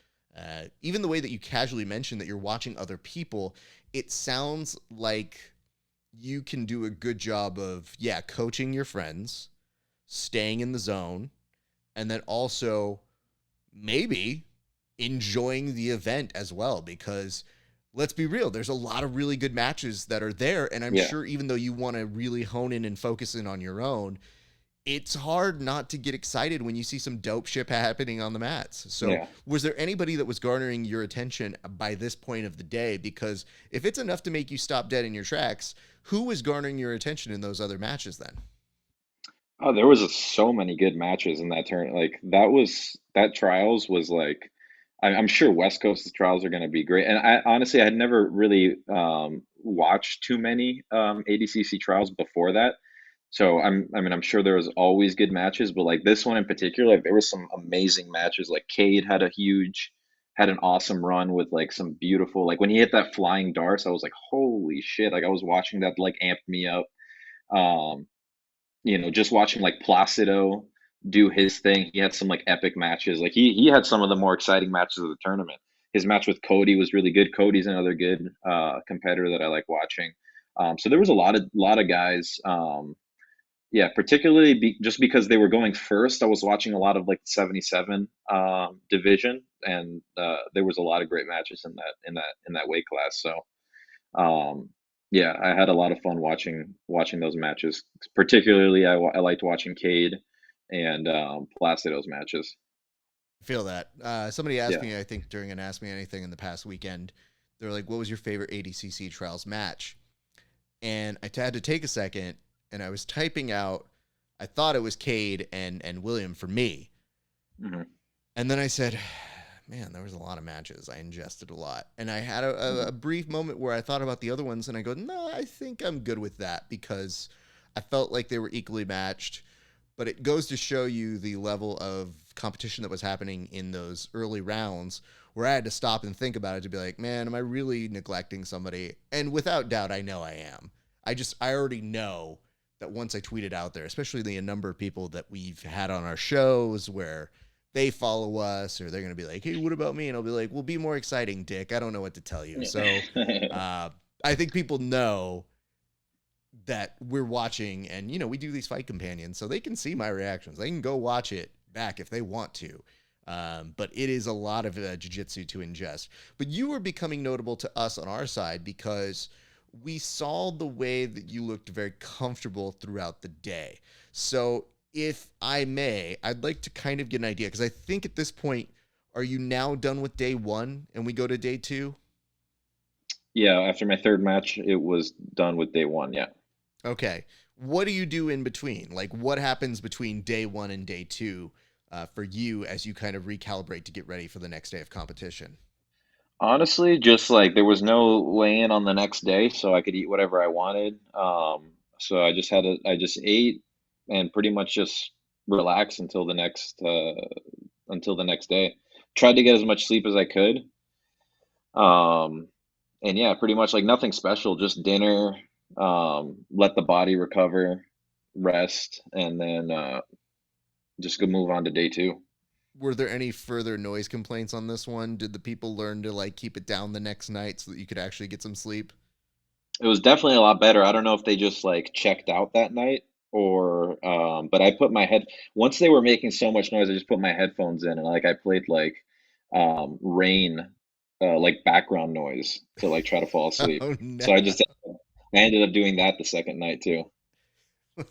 S1: even the way that you casually mentioned that you're watching other people. It sounds like you can do a good job of, yeah, coaching your friends, staying in the zone, and then also maybe enjoying the event as well, because let's be real, there's a lot of really good matches that are there, and I'm
S2: Yeah.
S1: sure even though you want to really hone in and focus in on your own, it's hard not to get excited when you see some dope shit happening on the mats. So
S2: Yeah.
S1: was there anybody that was garnering your attention by this point of the day? Because if it's enough to make you stop dead in your tracks, who was garnering your attention in those other matches then?
S2: Oh, there was so many good matches in that turn. Like that trials was like, I'm sure West Coast's trials are going to be great. And I honestly, I had never really watched too many ADCC trials before that. So I mean, I'm sure there was always good matches, but like this one in particular, like there was some amazing matches. Like Cade had an awesome run with like some beautiful, like when he hit that flying darts, I was like, holy shit. Like I was watching that, like amped me up. Um, just watching like Placido do his thing. He had some like epic matches. Like he had some of the more exciting matches of the tournament. His match with Cody was really good. Cody's another good competitor that I like watching. So there was a lot of guys. Yeah, particularly just because they were going first. I was watching a lot of like the 77 division, and there was a lot of great matches in that weight class. So um, yeah, I had a lot of fun watching those matches. Particularly, I liked watching Cade and Placido's matches.
S1: Feel that. Somebody asked
S2: Yeah.
S1: me, I think during an Ask Me Anything in the past weekend, they're like, what was your favorite ADCC trials match? And had to take a second, and I was typing out, I thought it was Cade and William for me.
S2: Hmm.
S1: And then I said, man, there was a lot of matches. I ingested a lot. And I had
S2: Hmm.
S1: a brief moment where I thought about the other ones, and I go, no, I think I'm good with that because I felt like they were equally matched. But it goes to show you the level of competition that was happening in those early rounds where I had to stop and think about it to be like, man, am I really neglecting somebody? And without doubt, I know I am. I already know that once I tweet it out there, especially the number of people that we've had on our shows where they follow us or they're going to be like, hey, what about me? And I'll be like, well, be more exciting, Dick. I don't know what to tell you. So uh, I think people know that we're watching and, we do these fight companions so they can see my reactions. They can go watch it back if they want to. But it is a lot of jiu-jitsu to ingest. But you were becoming notable to us on our side because we saw the way that you looked very comfortable throughout the day. So if I may, I'd like to kind of get an idea because I think at this point, are you now done with day one and we go to day two?
S2: Yeah, after my third match, it was done with day one. Yeah.
S1: Okay. What do you do in between? Like, what happens between day one and day two for you as you kind of recalibrate to get ready for the next day of competition?
S2: Honestly, just like there was no weigh-in on the next day, so I could eat whatever I wanted. So I just ate and pretty much just relax until the next day. Tried to get as much sleep as I could. Um, and yeah, pretty much like nothing special, just dinner, let the body recover, rest, and then just go move on to day two.
S1: Were there any further noise complaints on this one? Did the people learn to like keep it down the next night so that you could actually get some sleep?
S2: It was definitely a lot better. I don't know if they just like checked out that night or but I put my head once they were making so much noise, I just put my headphones in and like I played like rain like background noise to like try to fall asleep.
S1: Oh no.
S2: So I ended up doing that the second night too.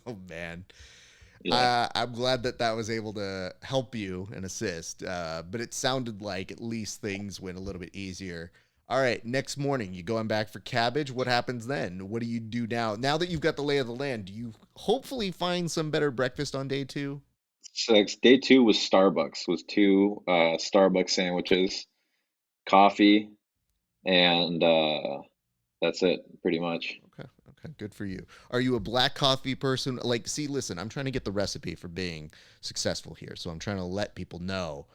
S1: Oh man.
S2: Yeah.
S1: I'm glad that that was able to help you and assist. But it sounded like at least things went a little bit easier. All right, next morning you going back for cabbage. What happens then? What do you do now? Now that you've got the lay of the land, do you hopefully find some better breakfast on day two?
S2: So day two was Starbucks, was two Starbucks sandwiches, coffee, and that's it pretty much.
S1: Okay, okay, good for you. Are you a black coffee person? Like, see, listen, I'm trying to get the recipe for being successful here, so I'm trying to let people know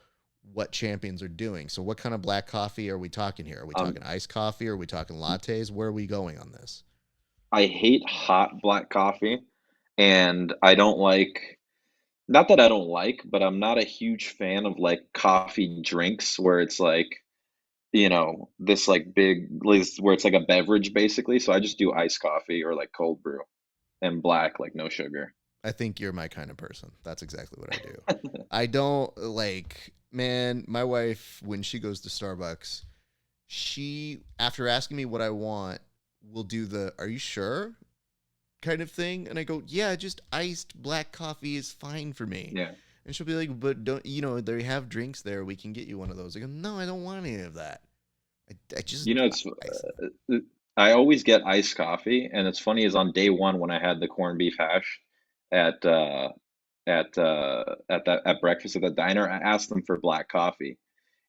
S1: what champions are doing. So, what kind of black coffee are we talking here? Are we
S2: Um,
S1: talking iced coffee? Are we talking lattes? Where are we going on this?
S2: I hate hot black coffee, and I don't like, not that I don't like, but I'm not a huge fan of like coffee drinks where it's like, this like big, where it's like a beverage basically. So I just do iced coffee or like cold brew and black, like no sugar.
S1: I think you're my kind of person. That's exactly what I do. I don't like, man, my wife, when she goes to Starbucks, she, after asking me what I want, will do the, are you sure? Kind of thing. And I go, yeah, just iced black coffee is fine for me.
S2: Yeah.
S1: And she'll be like, but don't, they have drinks there. We can get you one of those. I go, no, I don't want any of that. I just,
S2: It's
S1: ice.
S2: I always get iced coffee, and it's funny is on day one when I had the corned beef hash at at breakfast at the diner, I asked them for black coffee,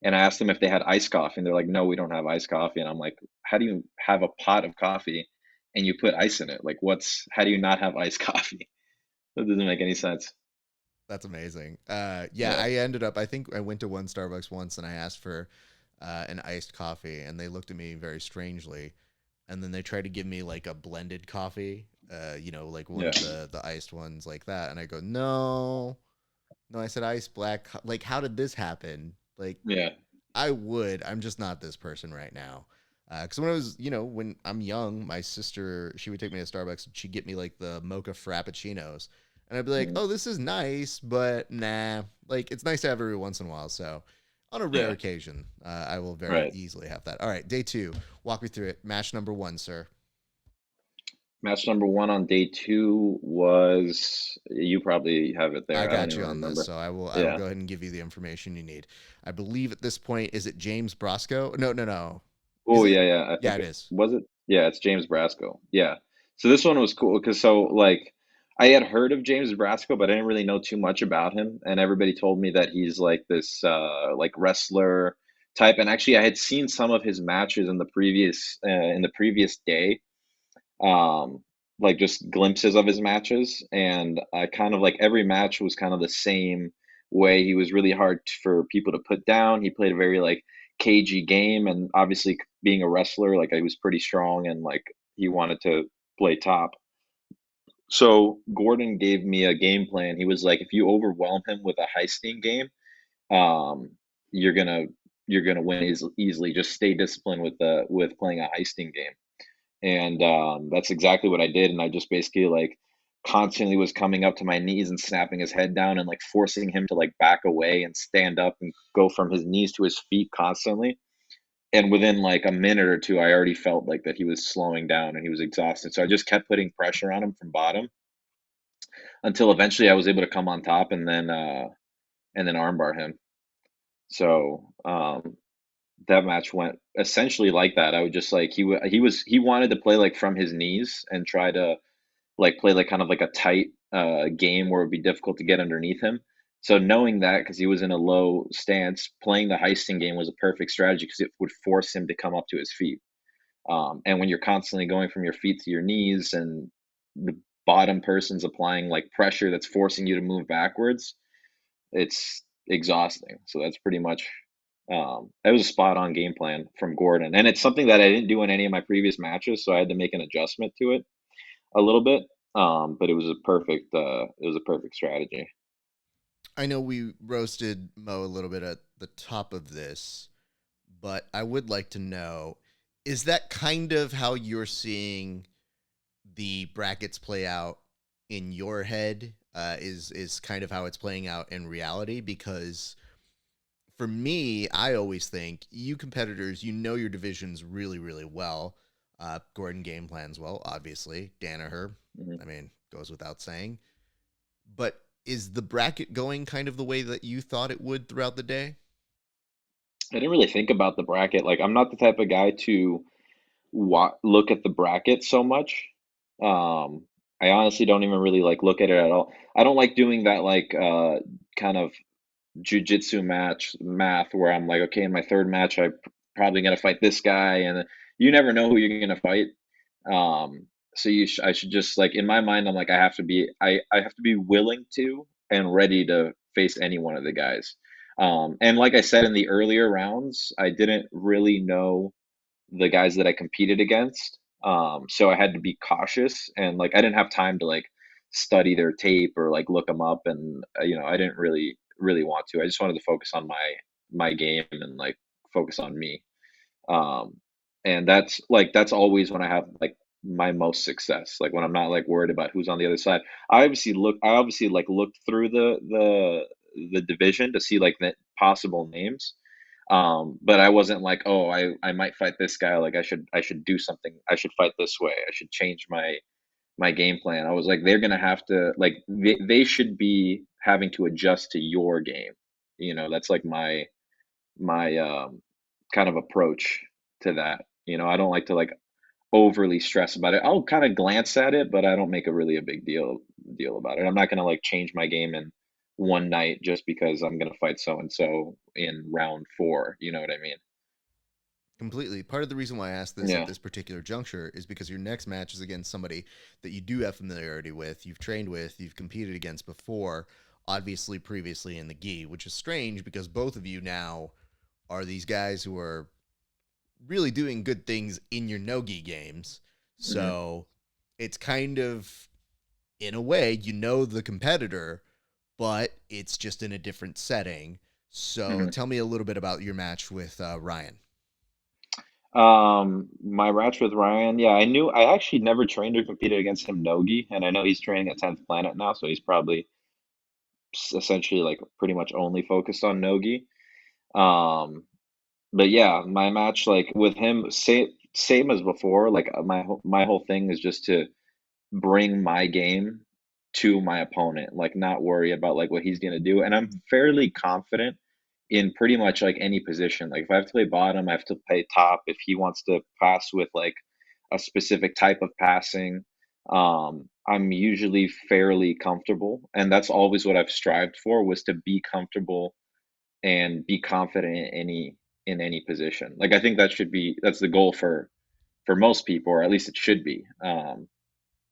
S2: and I asked them if they had iced coffee, and they're like, "No, we don't have iced coffee." And I'm like, "How do you have a pot of coffee and you put ice in it? Like, how do you not have iced coffee? That doesn't make any sense."
S1: That's amazing. Yeah,
S2: Yeah.
S1: I ended up, I think I went to one Starbucks once and I asked for an iced coffee, and they looked at me very strangely, and then they tried to give me like a blended coffee, like one
S2: Yeah.
S1: of the iced ones like that, and I go, no, no, I said iced black. Like, how did this happen? Like,
S2: Yeah.
S1: I'm just not this person right now. Because when I was, when I'm young, my sister, she would take me to Starbucks and she'd get me like the mocha frappuccinos. And I'd be like,
S2: Mhm.
S1: oh, this is nice, but nah. Like, it's nice to have every once in a while. So, on a rare
S2: Yeah.
S1: occasion, I will very
S2: Right.
S1: easily have that. All right, day 2. Walk me through it. Match number 1, sir.
S2: Match number one on day two was, you probably have it
S1: I
S2: there. I don't
S1: got
S2: even
S1: you on this,
S2: remember.
S1: so I will
S2: Yeah.
S1: go ahead and give you the information you need. I believe at this point, is it James Brasco? No, no, no. Is
S2: Oh
S1: it?
S2: yeah, yeah. I
S1: Yeah,
S2: think
S1: it
S2: it
S1: is.
S2: was it. Yeah, it's James Brasco. Yeah. So this one was cool because so like I had heard of James Brasco, but I didn't really know too much about him. And everybody told me that he's like this like wrestler type. And actually, I had seen some of his matches in the previous day, um, like just glimpses of his matches, and I kind of like every match was kind of the same way. He was really hard for people to put down. He played a very like cagey game, and obviously being a wrestler, like he was pretty strong and like he wanted to play top. So Gordon gave me a game plan. He was like, if you overwhelm him with a heisting game, um, you're gonna you're gonna win easily. Just stay disciplined with playing a heisting game. And that's exactly what I did. And I just basically like constantly was coming up to my knees and snapping his head down and like forcing him to like back away and stand up and go from his knees to his feet constantly. And within like a minute or two, I already felt like that he was slowing down and he was exhausted. So I just kept putting pressure on him from bottom until eventually I was able to come on top and then armbar him. So that match went essentially like that. I would just like he wanted to play like from his knees and try to like play like kind of like a tight game where it'd be difficult to get underneath him. So knowing that because he was in a low stance, playing the heisting game was a perfect strategy because it would force him to come up to his feet. And when you're constantly going from your feet to your knees and the bottom person's applying like pressure that's forcing you to move backwards, it's exhausting. So that's pretty much that was a spot on game plan from Gordon, and it's something that I didn't do in any of my previous matches, so I had to make an adjustment to it a little bit. But it was a perfect strategy.
S1: I know we roasted Mo a little bit at the top of this, but I would like to know, is that kind of how you're seeing the brackets play out in your head? Is kind of how it's playing out in reality? Because for me, I always think you competitors, you know your divisions really, really well. Gordon game plans well, obviously. Danaher,
S2: Mhm.
S1: I mean, goes without saying. But is the bracket going kind of the way that you thought it would throughout the day?
S2: I didn't really think about the bracket. Like, I'm not the type of guy to look at the bracket so much. Um, I honestly don't even really like look at it at all. I don't like doing that like kind of jujitsu match math where I'm like, okay, in my third match, I'm probably gonna fight this guy, and you never know who you're gonna fight. Um, so I should just like in my mind, I'm like, I have to be willing to and ready to face any one of the guys. And like I said in the earlier rounds, I didn't really know the guys that I competed against. So I had to be cautious and like I didn't have time to like study their tape or like look them up, and I didn't really want to. I just wanted to focus on my game and like focus on me. Um, and that's always when I have like my most success. Like when I'm not like worried about who's on the other side. I obviously like looked through the division to see like the possible names. But I wasn't like, oh, I might fight this guy. Like I should do something. I should fight this way. I should change my game plan. I was like, they're gonna have to like they should be having to adjust to your game. That's like my kind of approach to that. I don't like to like overly stress about it. I'll kind of glance at it, but I don't make a big deal about it. I'm not gonna like change my game in one night just because I'm gonna fight so and so in round four. You know what I mean?
S1: Completely. Part of the reason why I asked this at
S2: Yeah.
S1: this particular juncture is because your next match is against somebody that you do have familiarity with, you've trained with, you've competed against before, obviously previously in the gi, which is strange because both of you now are these guys who are really doing good things in your no-gi games.
S2: Hmm.
S1: So it's kind of, in a way, the competitor, but it's just in a different setting. So
S2: Hmm.
S1: tell me a little bit about your match with Ryan.
S2: My match with Ryan, yeah, I actually never trained or competed against him Nogi, and I know he's training at 10th Planet now, so he's probably essentially like pretty much only focused on Nogi. Um, but yeah, my match like with him, same as before. Like my whole thing is just to bring my game to my opponent, like not worry about like what he's gonna do. And I'm fairly confident in pretty much like any position. Like if I have to play bottom, I have to play top. If he wants to pass with like a specific type of passing, I'm usually fairly comfortable. And that's always what I've strived for, was to be comfortable and be confident in any position. Like I think that's the goal for most people, or at least it should be.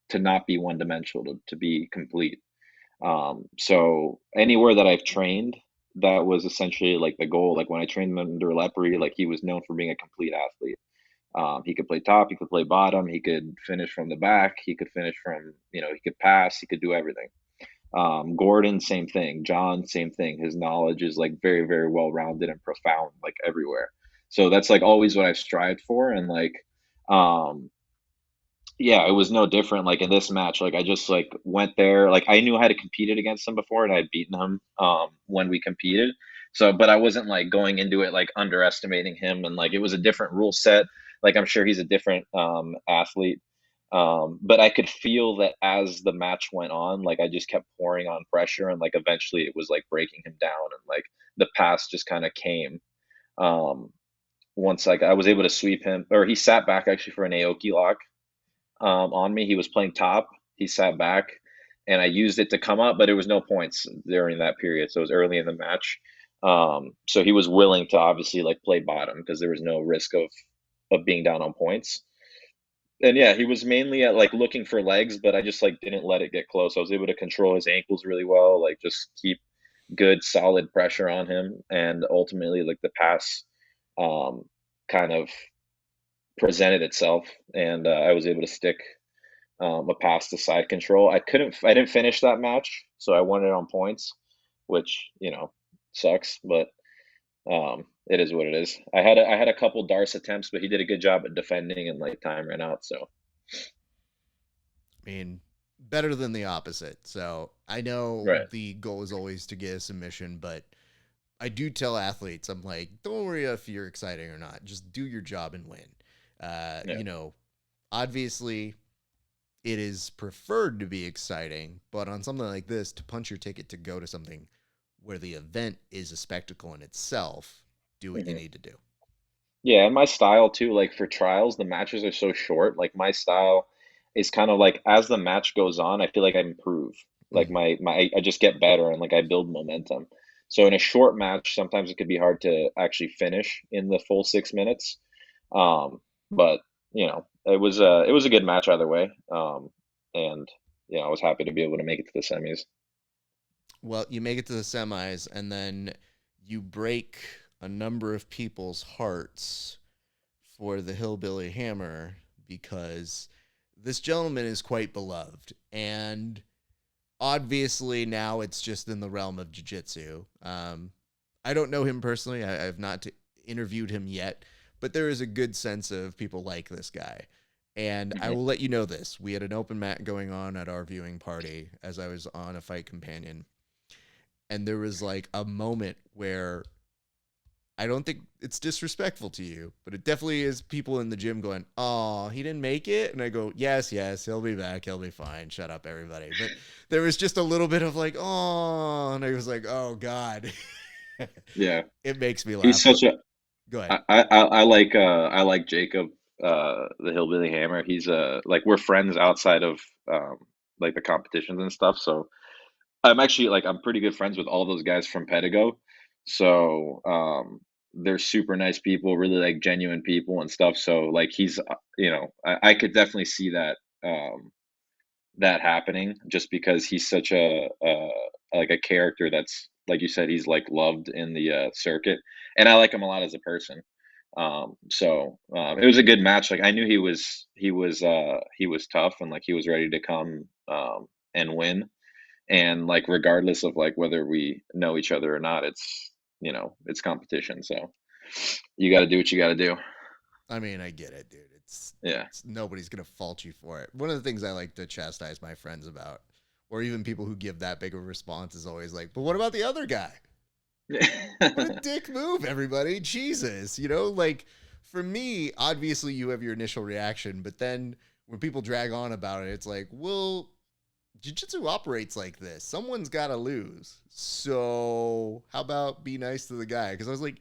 S2: To not be one dimensional, to be complete. So anywhere that I've trained, that was essentially like the goal. Like when I trained him under Lepre, like he was known for being a complete athlete. He could play top, he could play bottom, he could finish from the back, he could finish from, he could pass, he could do everything. Gordon, same thing. John, same thing. His knowledge is like very, very well rounded and profound, like everywhere. So that's like always what I've strived for. And like, um, yeah, it was no different. Like in this match, like I just like went there. Like I knew I had competed against him before, and I'd beaten him when we competed. So, but I wasn't like going into it like underestimating him, and like it was a different rule set. Like I'm sure he's a different athlete. But I could feel that as the match went on, like I just kept pouring on pressure, and like eventually it was like breaking him down, and like the pass just kind of came. Um, once like I was able to sweep him, or he sat back actually for an Aoki lock on me. He was playing top. He sat back, and I used it to come up, but there was no points during that period, so it was early in the match. So he was willing to obviously like play bottom because there was no risk of being down on points. And yeah, he was mainly at like looking for legs, but I just like didn't let it get close. I was able to control his ankles really well, like just keep good solid pressure on him, and ultimately like the pass um, kind of presented itself, and I was able to stick a pass to side control. I didn't finish that match, so I won it on points, which sucks, but it is what it is. I had a couple Darce attempts, but he did a good job at defending, and like time ran out. So
S1: I mean, better than the opposite. So I know
S2: right,
S1: the goal is always to get a submission, but I do tell athletes, I'm like, don't worry if you're exciting or not. Just do your job and win. Uh,
S2: yeah,
S1: you know, obviously it is preferred to be exciting, but on something like this, to punch your ticket to go to something where the event is a spectacle in itself, do what you
S2: hmm
S1: need to do.
S2: yeah, and my style too. Like for trials, the matches are so short. Like my style is kind of like as the match goes on, I feel like I improve. Like
S1: Mm.
S2: I just get better and like I build momentum. So in a short match, sometimes it could be hard to actually finish in the full 6 minutes. But it was a good match either way. And I was happy to be able to make it to the semis.
S1: Well, you make it to the semis, and then you break a number of people's hearts for the Hillbilly Hammer because this gentleman is quite beloved. And obviously, now it's just in the realm of jiu-jitsu. I don't know him personally. I have not interviewed him yet, but there is a good sense of people like this guy. And I
S2: Hmm.
S1: will let you know this. We had an open mat going on at our viewing party as I was on a fight companion. And there was like a moment where I don't think it's disrespectful to you, but it definitely is people in the gym going, "Oh, he didn't make it." And I go, "Yes, yes, he'll be back. He'll be fine. Shut up, everybody." But there was just a little bit of like, "Oh," and I was like, "Oh God."
S2: Yeah,
S1: It makes me
S2: he's
S1: laugh. But
S2: such a
S1: go ahead.
S2: I like Jacob, the Hillbilly Hammer. He's like we're friends outside of like the competitions and stuff. So I'm actually like I'm pretty good friends with all those guys from Pedigo. So they're super nice people, really like genuine people and stuff. So like he's I could definitely see that that happening just because he's such a like a character that's like you said he's like loved in the circuit, and I like him a lot as a person. It was a good match. Like I knew he was tough and like he was ready to come and win. And like regardless of like whether we know each other or not, it's it's competition. So you got to do what you got to do.
S1: I mean, I get it, dude.
S2: Yeah.
S1: It's nobody's gonna fault you for it. One of the things I like to chastise my friends about, or even people who give that big of a response, is always like, "But what about the other guy? What a dick move, everybody! Jesus, like for me, obviously you have your initial reaction, but then when people drag on about it, it's like, well, jiu-jitsu operates like this. Someone's got to lose. So how about be nice to the guy? Because I was like,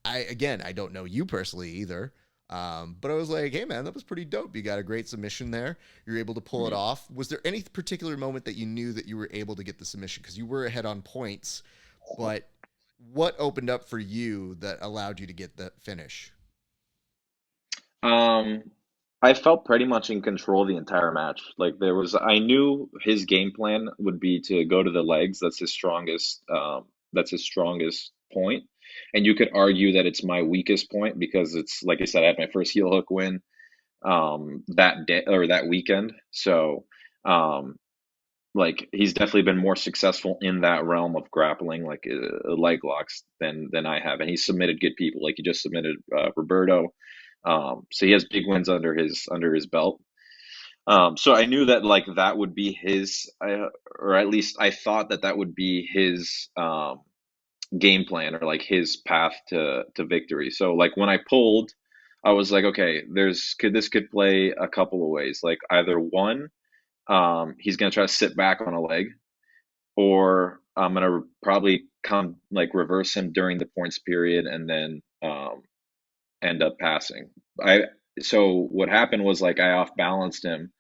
S1: I don't know you personally either. But I was like, hey man, that was pretty dope. You got a great submission there. You're able to pull it
S2: Mhm.
S1: off. Was there any particular moment that you knew that you were able to get the submission? Because you were ahead on points, but what opened up for you that allowed you to get the finish?
S2: Um, I felt pretty much in control the entire match. Like I knew his game plan would be to go to the legs. That's his strongest point. And you could argue that it's my weakest point because it's like I said, I had my first heel hook win that day or that weekend. So, um, like he's definitely been more successful in that realm of grappling, like leg locks, than I have, and he's submitted good people. Like he just submitted Roberto, so he has big wins under his belt. So I knew that like that would be or at least I thought that that would be his game plan or like his path to victory. So like when I pulled, I was like, okay, this could play a couple of ways. Like either one, he's gonna try to sit back on a leg, or I'm gonna probably come like reverse him during the points period and then end up passing. I so what happened was like I off balanced him,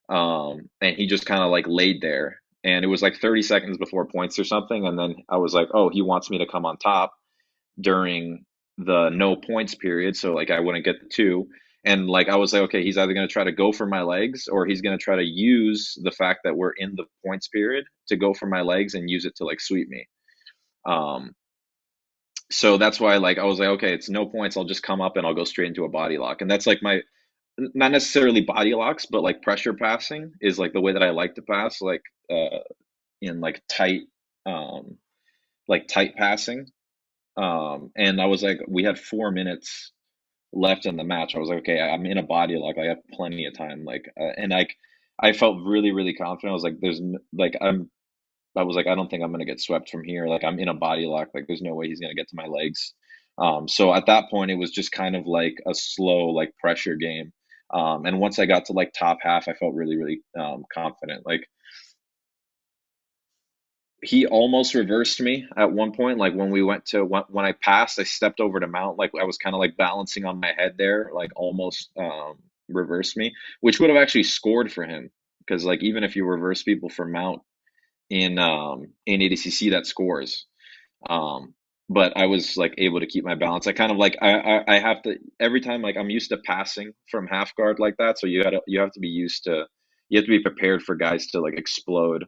S2: and he just kind of like laid there, and it was like 30 seconds before points or something, and then I was like, oh, he wants me to come on top during the no points period, so like I wouldn't get the two. And like I was like, okay, he's either going to try to go for my legs or he's going to try to use the fact that we're in the points period to go for my legs and use it to like sweep me. Um, so that's why like I was like, okay, it's no points. I'll just come up and I'll go straight into a body lock. And that's like my not necessarily body locks, but like pressure passing is like the way that I like to pass, in um like tight passing. And I was like, we had 4 minutes left in the match. I was like, okay, I'm in a body lock. I have plenty of time. And like, I felt really, really confident. I was like, I was like, I don't think I'm gonna get swept from here. Like, I'm in a body lock. Like, there's no way he's gonna get to my legs. So at that point, it was just kind of like a slow, like pressure game. And once I got to like top half, I felt really, really confident. Like he almost reversed me at one point. Like when I passed, I stepped over to mount. Like I was kind of like balancing on my head there, like almost reversed me, which would have actually scored for him because like even if you reverse people for mount in ADCC, that scores. Um, but I was like able to keep my balance. I kind of like I have to every time like I'm used to passing from half guard like that, so you have to be used to you have to be prepared for guys to like explode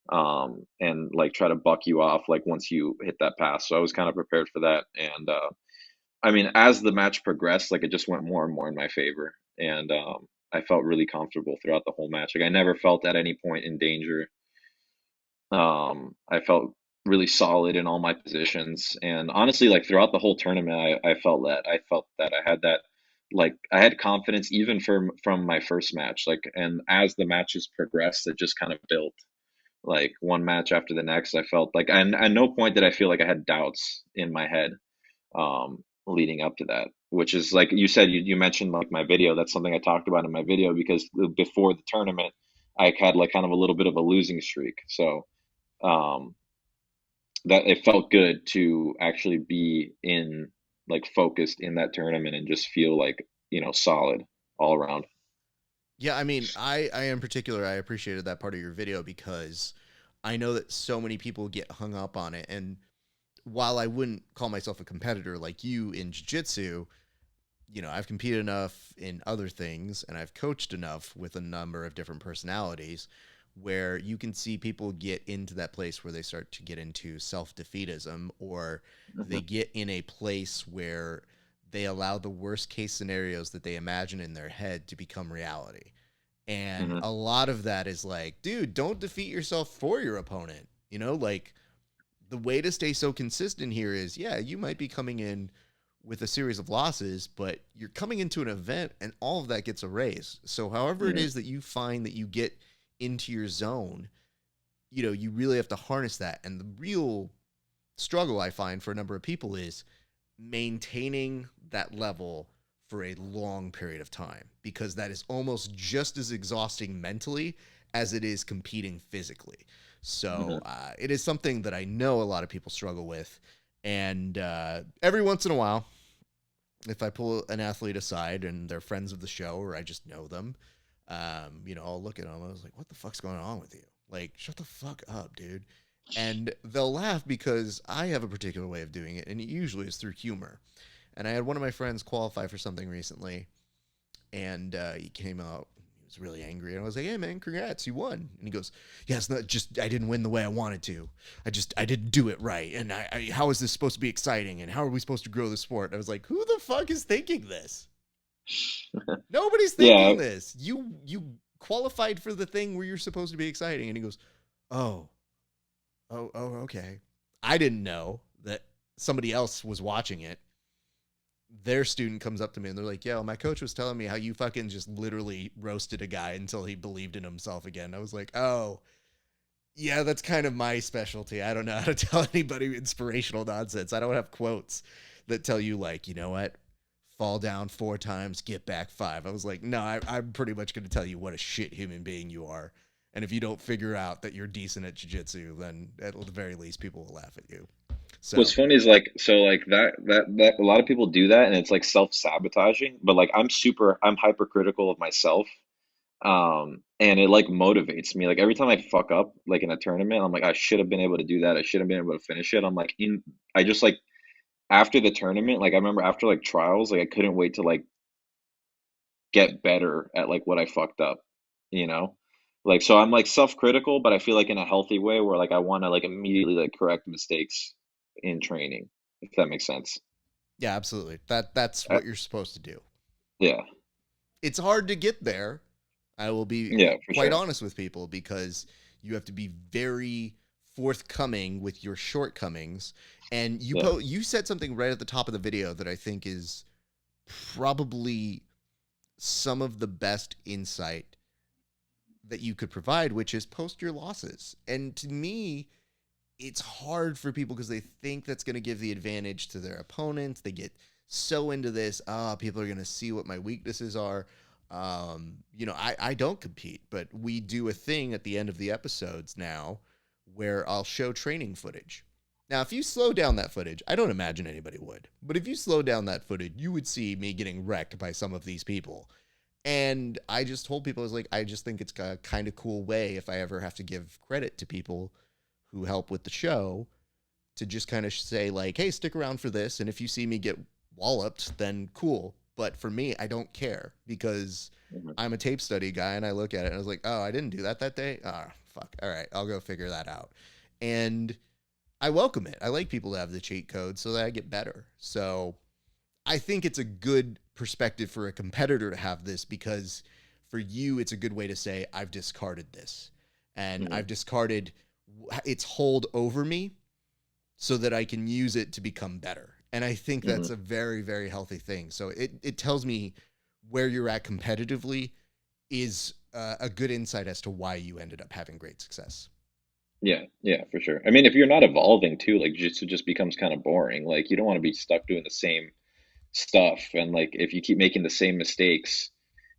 S2: and like try to buck you off like once you hit that pass. So I was kind of prepared for that. And I mean, as the match progressed, like it just went more and more in my favor. And I felt really comfortable throughout the whole match. Like I never felt at any point in danger. I felt really solid in all my positions. And honestly, like throughout the whole tournament, I felt that I had that like I had confidence even from my first match. Like and as the matches progressed, it just kind of built like one match after the next. I felt like, and at no point did I feel like I had doubts in my head leading up to that. Which is like you said, you mentioned like my video. That's something I talked about in my video because before the tournament, I had like kind of a little bit of a losing streak. So um, that it felt good to actually be in like focused in that tournament and just feel like solid all around.
S1: Yeah, I mean, I in particular, I appreciated that part of your video because I know that so many people get hung up on it. And while I wouldn't call myself a competitor like you in jiu-jitsu, I've competed enough in other things and I've coached enough with a number of different personalities where you can see people get into that place where they start to get into self-defeatism, or they
S2: Hmm.
S1: get in a place where they allow the worst case scenarios that they imagine in their head to become reality. And
S2: Hmm.
S1: a lot of that is like, dude, don't defeat yourself for your opponent. Like the way to stay so consistent here is, yeah, you might be coming in with a series of losses, but you're coming into an event and all of that gets erased. So however it
S2: Hmm.
S1: is that you find that you get into your zone, you really have to harness that. And the real struggle I find for a number of people is maintaining that level for a long period of time, because that is almost just as exhausting mentally as it is competing physically. So
S2: Hmm.
S1: it is something that I know a lot of people struggle with. And every once in a while, if I pull an athlete aside and they're friends of the show or I just know them, I'll look at them. I was like, what the fuck's going on with you? Like, shut the fuck up, dude. And they'll laugh because I have a particular way of doing it, and it usually is through humor. And I had one of my friends qualify for something recently, and he came out. He was really angry, and I was like, "Hey, man, congrats, you won!" And he goes, "Yeah, it's not just I didn't win the way I wanted to. I didn't do it right. And how is this supposed to be exciting? And how are we supposed to grow the sport?" And I was like, "Who the fuck is thinking this? Nobody's
S2: Yeah.
S1: thinking this. You qualified for the thing where you're supposed to be exciting." And he goes, "Oh, okay. I didn't know that somebody else was watching it." Their student comes up to me and they're like, "Yo, my coach was telling me how you fucking just literally roasted a guy until he believed in himself again." I was like, "Oh, yeah, that's kind of my specialty. I don't know how to tell anybody inspirational nonsense. I don't have quotes that tell you, like, you know what? Fall down 4 times, get back 5." I was like, "No, I'm pretty much going to tell you what a shit human being you are. And if you don't figure out that you're decent at jiu-jitsu, then at the very least, people will laugh at you."
S2: What's
S1: So,
S2: funny is like so like that a lot of people do that and it's like self-sabotaging, but like I'm hypercritical of myself. And it like motivates me. Like every time I fuck up like in a tournament, I'm like I should have been able to do that. I should have been able to finish it. I just like after the tournament, like I remember after like trials, like I couldn't wait to like get better at like what I fucked up, you know? Like so I'm like self-critical, but I feel like in a healthy way where like I want to like immediately like correct mistakes in training, if that makes sense.
S1: yeah, absolutely. That's
S2: Uh,
S1: what you're supposed to do.
S2: yeah.
S1: It's hard to get there. I will be
S2: Yeah, for
S1: quite
S2: sure.
S1: honest with people, because you have to be very forthcoming with your shortcomings. And
S2: Yeah.
S1: you said something right at the top of the video that I think is probably some of the best insight that you could provide, which is post your losses. And to me, it's hard for people because they think that's going to give the advantage to their opponents. They get so into this. People are going to see what my weaknesses are. I don't compete, but we do a thing at the end of the episodes now where I'll show training footage. Now, if you slow down that footage, I don't imagine anybody would, but if you slow down that footage, you would see me getting wrecked by some of these people. And I just told people, I was like, I just think it's a kind of cool way, if I ever have to give credit to people who help with the show, to just kind of say, like, hey, stick around for this. And if you see me get walloped, then cool. But for me, I don't care, because
S2: Mhm.
S1: I'm a tape study guy and I look at it and I was like, oh, I didn't do that day. Ah, oh, fuck. All right, I'll go figure that out. And I welcome it. I like people to have the cheat code so that I get better. So I think it's a good perspective for a competitor to have this, because for you, it's a good way to say, I've discarded this and
S2: Mhm.
S1: I've discarded its hold over me so that I can use it to become better. And I think that's
S2: Mhm.
S1: a very, very healthy thing. So it tells me where you're at competitively is a good insight as to why you ended up having great success.
S2: Yeah, yeah, for sure. I mean, if you're not evolving too, like jiu-jitsu just becomes kind of boring. Like you don't want to be stuck doing the same stuff. And like if you keep making the same mistakes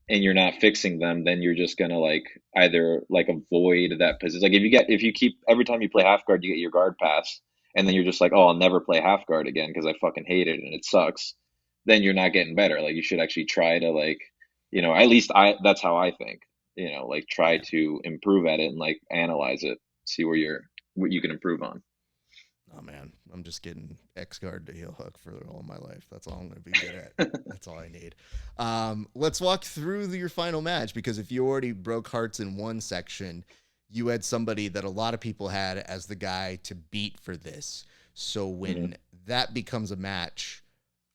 S2: and you're not fixing them, then you're just gonna like either like avoid that position. Like if you keep every time you play half guard, you get your guard pass, and then you're just like, oh, I'll never play half guard again because I fucking hate it and it sucks. Then you're not getting better. Like you should actually try to like, at least I that's how I think. Like try
S1: Yeah.
S2: to improve at it and like analyze it, see what you can improve on.
S1: Oh man, I'm just getting X guard to heel hook for all my life. That's all I'm going to be good at. That's all I need. Let's walk through your final match, because if you already broke hearts in one section, you had somebody that a lot of people had as the guy to beat for this. So
S2: Mhm.
S1: when that becomes a match,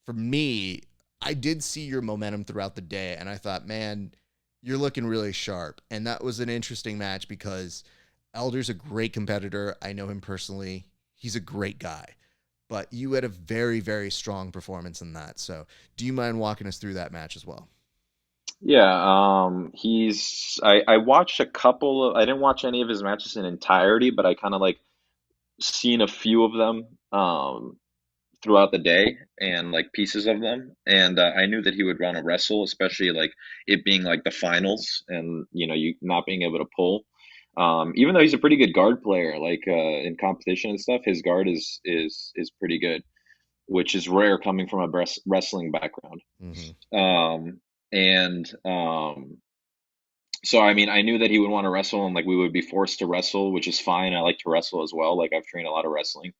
S1: for me, I did see your momentum throughout the day, and I thought, man, you're looking really sharp. And that was an interesting match because Elder's a great competitor. I know him personally. He's a great guy. But you had a very, very strong performance in that. So do you mind walking us through that match as well?
S2: Yeah, I watched a couple of I didn't watch any of his matches in entirety, but I kind of like seen a few of them throughout the day and like pieces of them, and I knew that he would run a wrestle, especially like it being like the finals and you not being able to pull. Even though he's a pretty good guard player, like in competition and stuff, his guard is pretty good, which is rare coming from a wrestling background.
S1: Mm-hmm.
S2: Um, and So I mean, I knew that he would want to wrestle and like we would be forced to wrestle, which is fine. I like to wrestle as well. Like I've trained a lot of wrestling.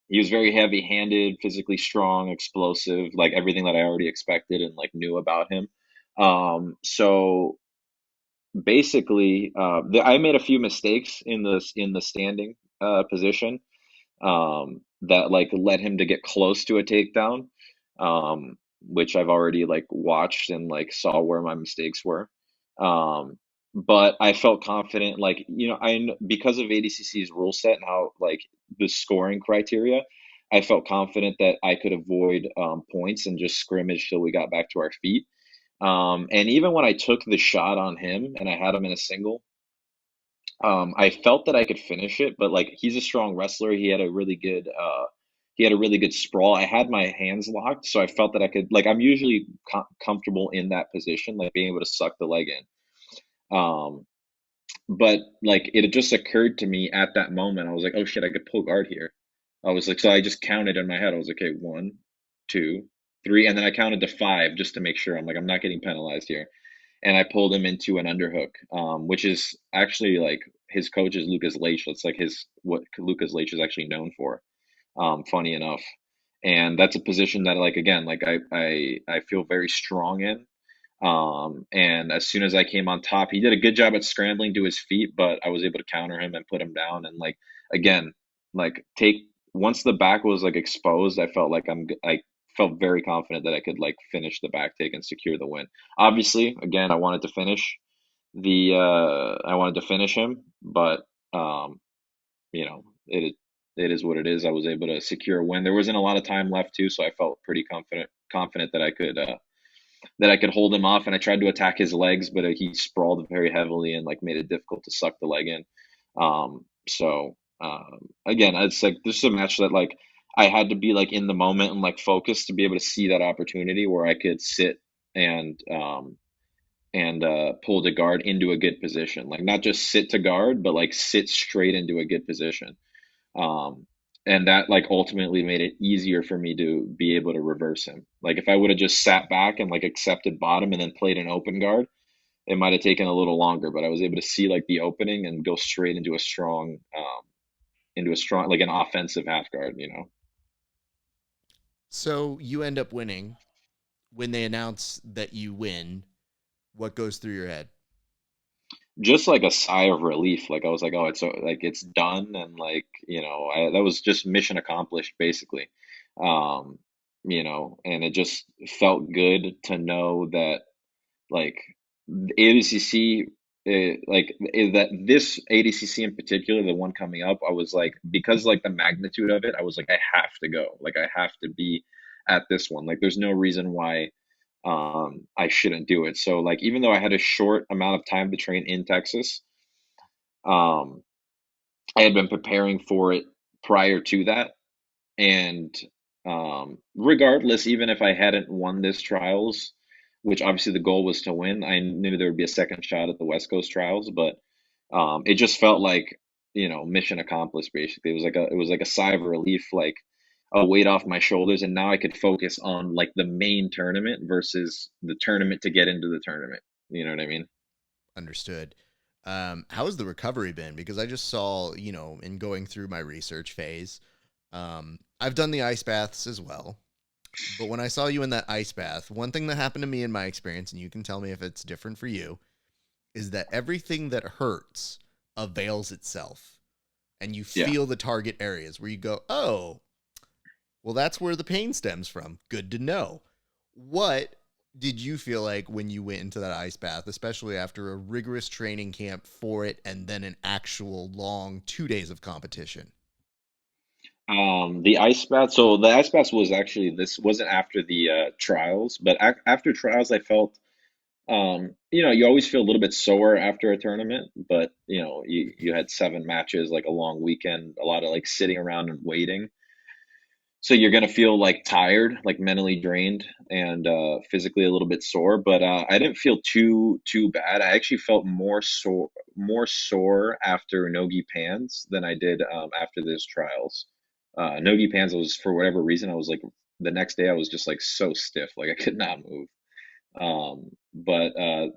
S2: He was very heavy-handed, physically strong, explosive, like everything that I already expected and like knew about him. So basically, I made a few mistakes in the standing position that like led him to get close to a takedown, which I've already like watched and like saw where my mistakes were. Um, but I felt confident, like because of ADCC's rule set and how like the scoring criteria, I felt confident that I could avoid points and just scrimmage till we got back to our feet. And even when I took the shot on him and I had him in a single, I felt that I could finish it, but like he's a strong wrestler. He had a really good sprawl. I had my hands locked, so I felt that I could like I'm usually comfortable in that position, like being able to suck the leg in. Um, but like it had just occurred to me at that moment. I was like, oh shit, I could pull guard here. I was like, so I just counted in my head. I was like, okay, one, two, three, and then I counted to five just to make sure. I'm like, I'm not getting penalized here, and I pulled him into an underhook, which is actually like his coach is Lucas Leitch. That's like his what Lucas Leitch is actually known for. Funny enough, and that's a position that like again like I feel very strong in. And as soon as I came on top, he did a good job at scrambling to his feet, but I was able to counter him and put him down. And like again, like take once the back was like exposed, I felt like I felt very confident that I could like finish the back take and secure the win. Obviously, again, I wanted to finish him, but um, you know, it is what it is. I was able to secure a win. There wasn't a lot of time left too, so I felt pretty confident that I could hold him off, and I tried to attack his legs, but he sprawled very heavily and like made it difficult to suck the leg in. Again, it's like this is a match that like I had to be like in the moment and like focused to be able to see that opportunity where I could sit and pull the guard into a good position, like not just sit to guard, but like sit straight into a good position. Um, and that like ultimately made it easier for me to be able to reverse him. Like if I would have just sat back and like accepted bottom and then played an open guard, it might have taken a little longer, but I was able to see like the opening and go straight into a strong, like an offensive half guard, you know.
S1: So you end up winning. When they announce that you win, what goes through your head?
S2: Just like a sigh of relief. Like I was like, oh, it's like it's done, and like that was just mission accomplished, basically. Um, and it just felt good to know that like ADCC, that this ADCC in particular, the one coming up, I was like, because like the magnitude of it, I was like, I have to go. Like I have to be at this one. Like there's no reason why I shouldn't do it. So like even though I had a short amount of time to train in Texas, um, I had been preparing for it prior to that. And regardless, even if I hadn't won this trials, which obviously the goal was to win, I knew there would be a second shot at the West Coast trials, but it just felt like, mission accomplished basically. It was like a sigh of relief, like a weight off my shoulders, and now I could focus on like the main tournament versus the tournament to get into the tournament. You know what I mean?
S1: Understood. How has the recovery been? Because I just saw, in going through my research phase, I've done the ice baths as well. But when I saw you in that ice bath, one thing that happened to me in my experience, and you can tell me if it's different for you, is that everything that hurts avails itself, and you
S2: Yeah.
S1: feel the target areas where you go, oh, well, that's where the pain stems from. Good to know. What did you feel like when you went into that ice bath, especially after a rigorous training camp for it and then an actual long 2 days of competition?
S2: The ice bath. So the ice bath was actually, this wasn't after the trials, but after trials, I felt, you always feel a little bit sore after a tournament, but you had 7 matches, like a long weekend, a lot of like sitting around and waiting. So you're gonna feel like tired, like mentally drained, and physically a little bit sore. But I didn't feel too bad. I actually felt more sore after Nogi Pans than I did after those trials. Nogi Pans was, for whatever reason, I was like, the next day I was just like so stiff, like I could not move. But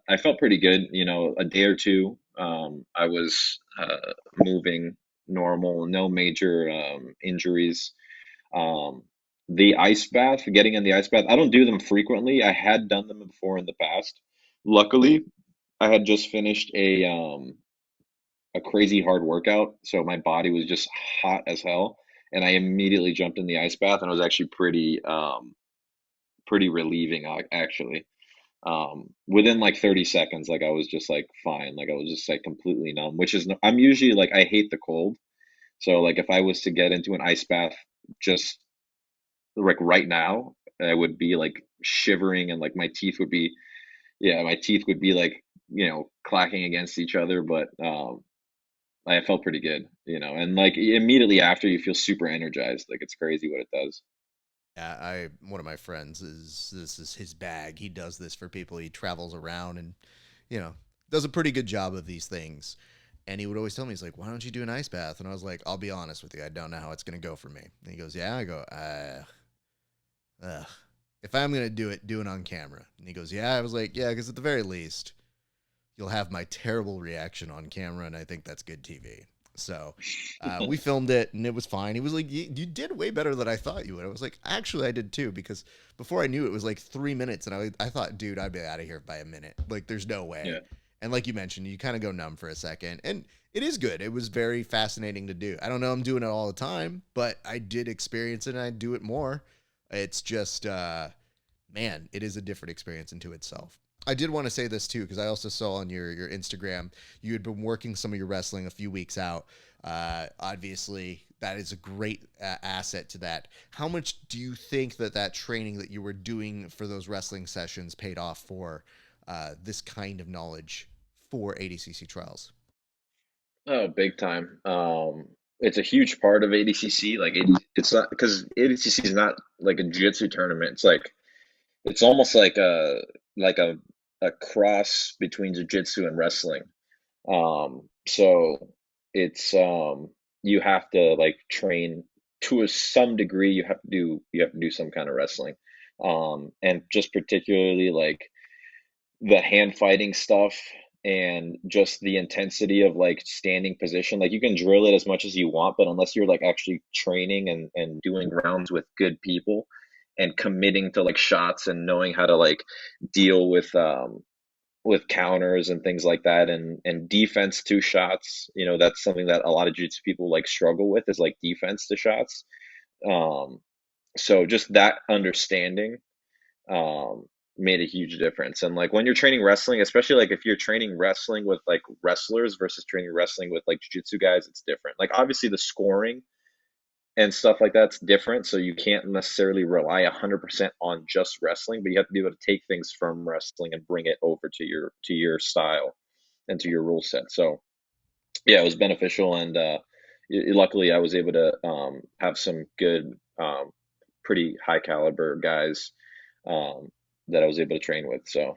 S2: I felt pretty good. A day or two, I was moving normal, no major injuries. um, the ice bath, getting in the ice bath, I don't do them frequently. I had done them before in the past. Luckily, I had just finished a crazy hard workout, so my body was just hot as hell, and I immediately jumped in the ice bath, and it was actually pretty relieving, actually. Within like 30 seconds, like I was just like fine, like I was just like completely numb, which is, I'm usually like, I hate the cold. So like if I was to get into an ice bath just like right now, I would be like shivering, and like my teeth would be, yeah, my teeth would be like, clacking against each other. But I felt pretty good, and like immediately after you feel super energized. Like it's crazy what it does.
S1: Yeah, one of my friends is this is his bag. He does this for people. He travels around and you know does a pretty good job of these things. And he would always tell me, he's like, "Why don't you do an ice bath?" And I was like, "I'll be honest with you, I don't know how it's gonna go for me." And he goes, "Yeah." I go, ugh. If I'm gonna do it on camera." And he goes, "Yeah." I was like, "Yeah, because at the very least, you'll have my terrible reaction on camera, and I think that's good TV." So we filmed it, and it was fine. He was like, "You did way better than I thought you would." I was like, "Actually, I did too," because before I knew it was like 3 minutes, and I thought, dude, I'd be out of here by a minute. Like, there's no way.
S2: Yeah.
S1: And like you mentioned, you kind of go numb for a second, and it is good. It was very fascinating to do. I don't know I'm doing it all the time, but I did experience it, and I do it more. It's just, man, it is a different experience into itself. I did want to say this too because I also saw on your Instagram you had been working some of your wrestling a few weeks out. Obviously, that is a great asset to that. How much do you think that training that you were doing for those wrestling sessions paid off for this kind of knowledge for ADCC trials?
S2: Oh, big time. It's a huge part of ADCC. Like it's not, because ADCC is not like a jiu-jitsu tournament. It's almost like a cross between jiu-jitsu and wrestling. So it's you have to like train to some degree. You have to do some kind of wrestling. And just particularly like the hand fighting stuff, and just the intensity of like standing position. Like you can drill it as much as you want, but unless you're like actually training and doing rounds with good people and committing to like shots and knowing how to like deal with counters and things like that, and defense to shots, that's something that a lot of jiu-jitsu people like struggle with, is like defense to shots. um so just that understanding um made a huge difference. And like when you're training wrestling, especially like if you're training wrestling with like wrestlers versus training wrestling with like jiu-jitsu guys, it's different. Like obviously the scoring and stuff like that's different, so you can't necessarily rely 100% on just wrestling, but you have to be able to take things from wrestling and bring it over to your style and to your rule set. So yeah, it was beneficial, and luckily I was able to have some good, pretty high caliber guys um, that I was able to train with. So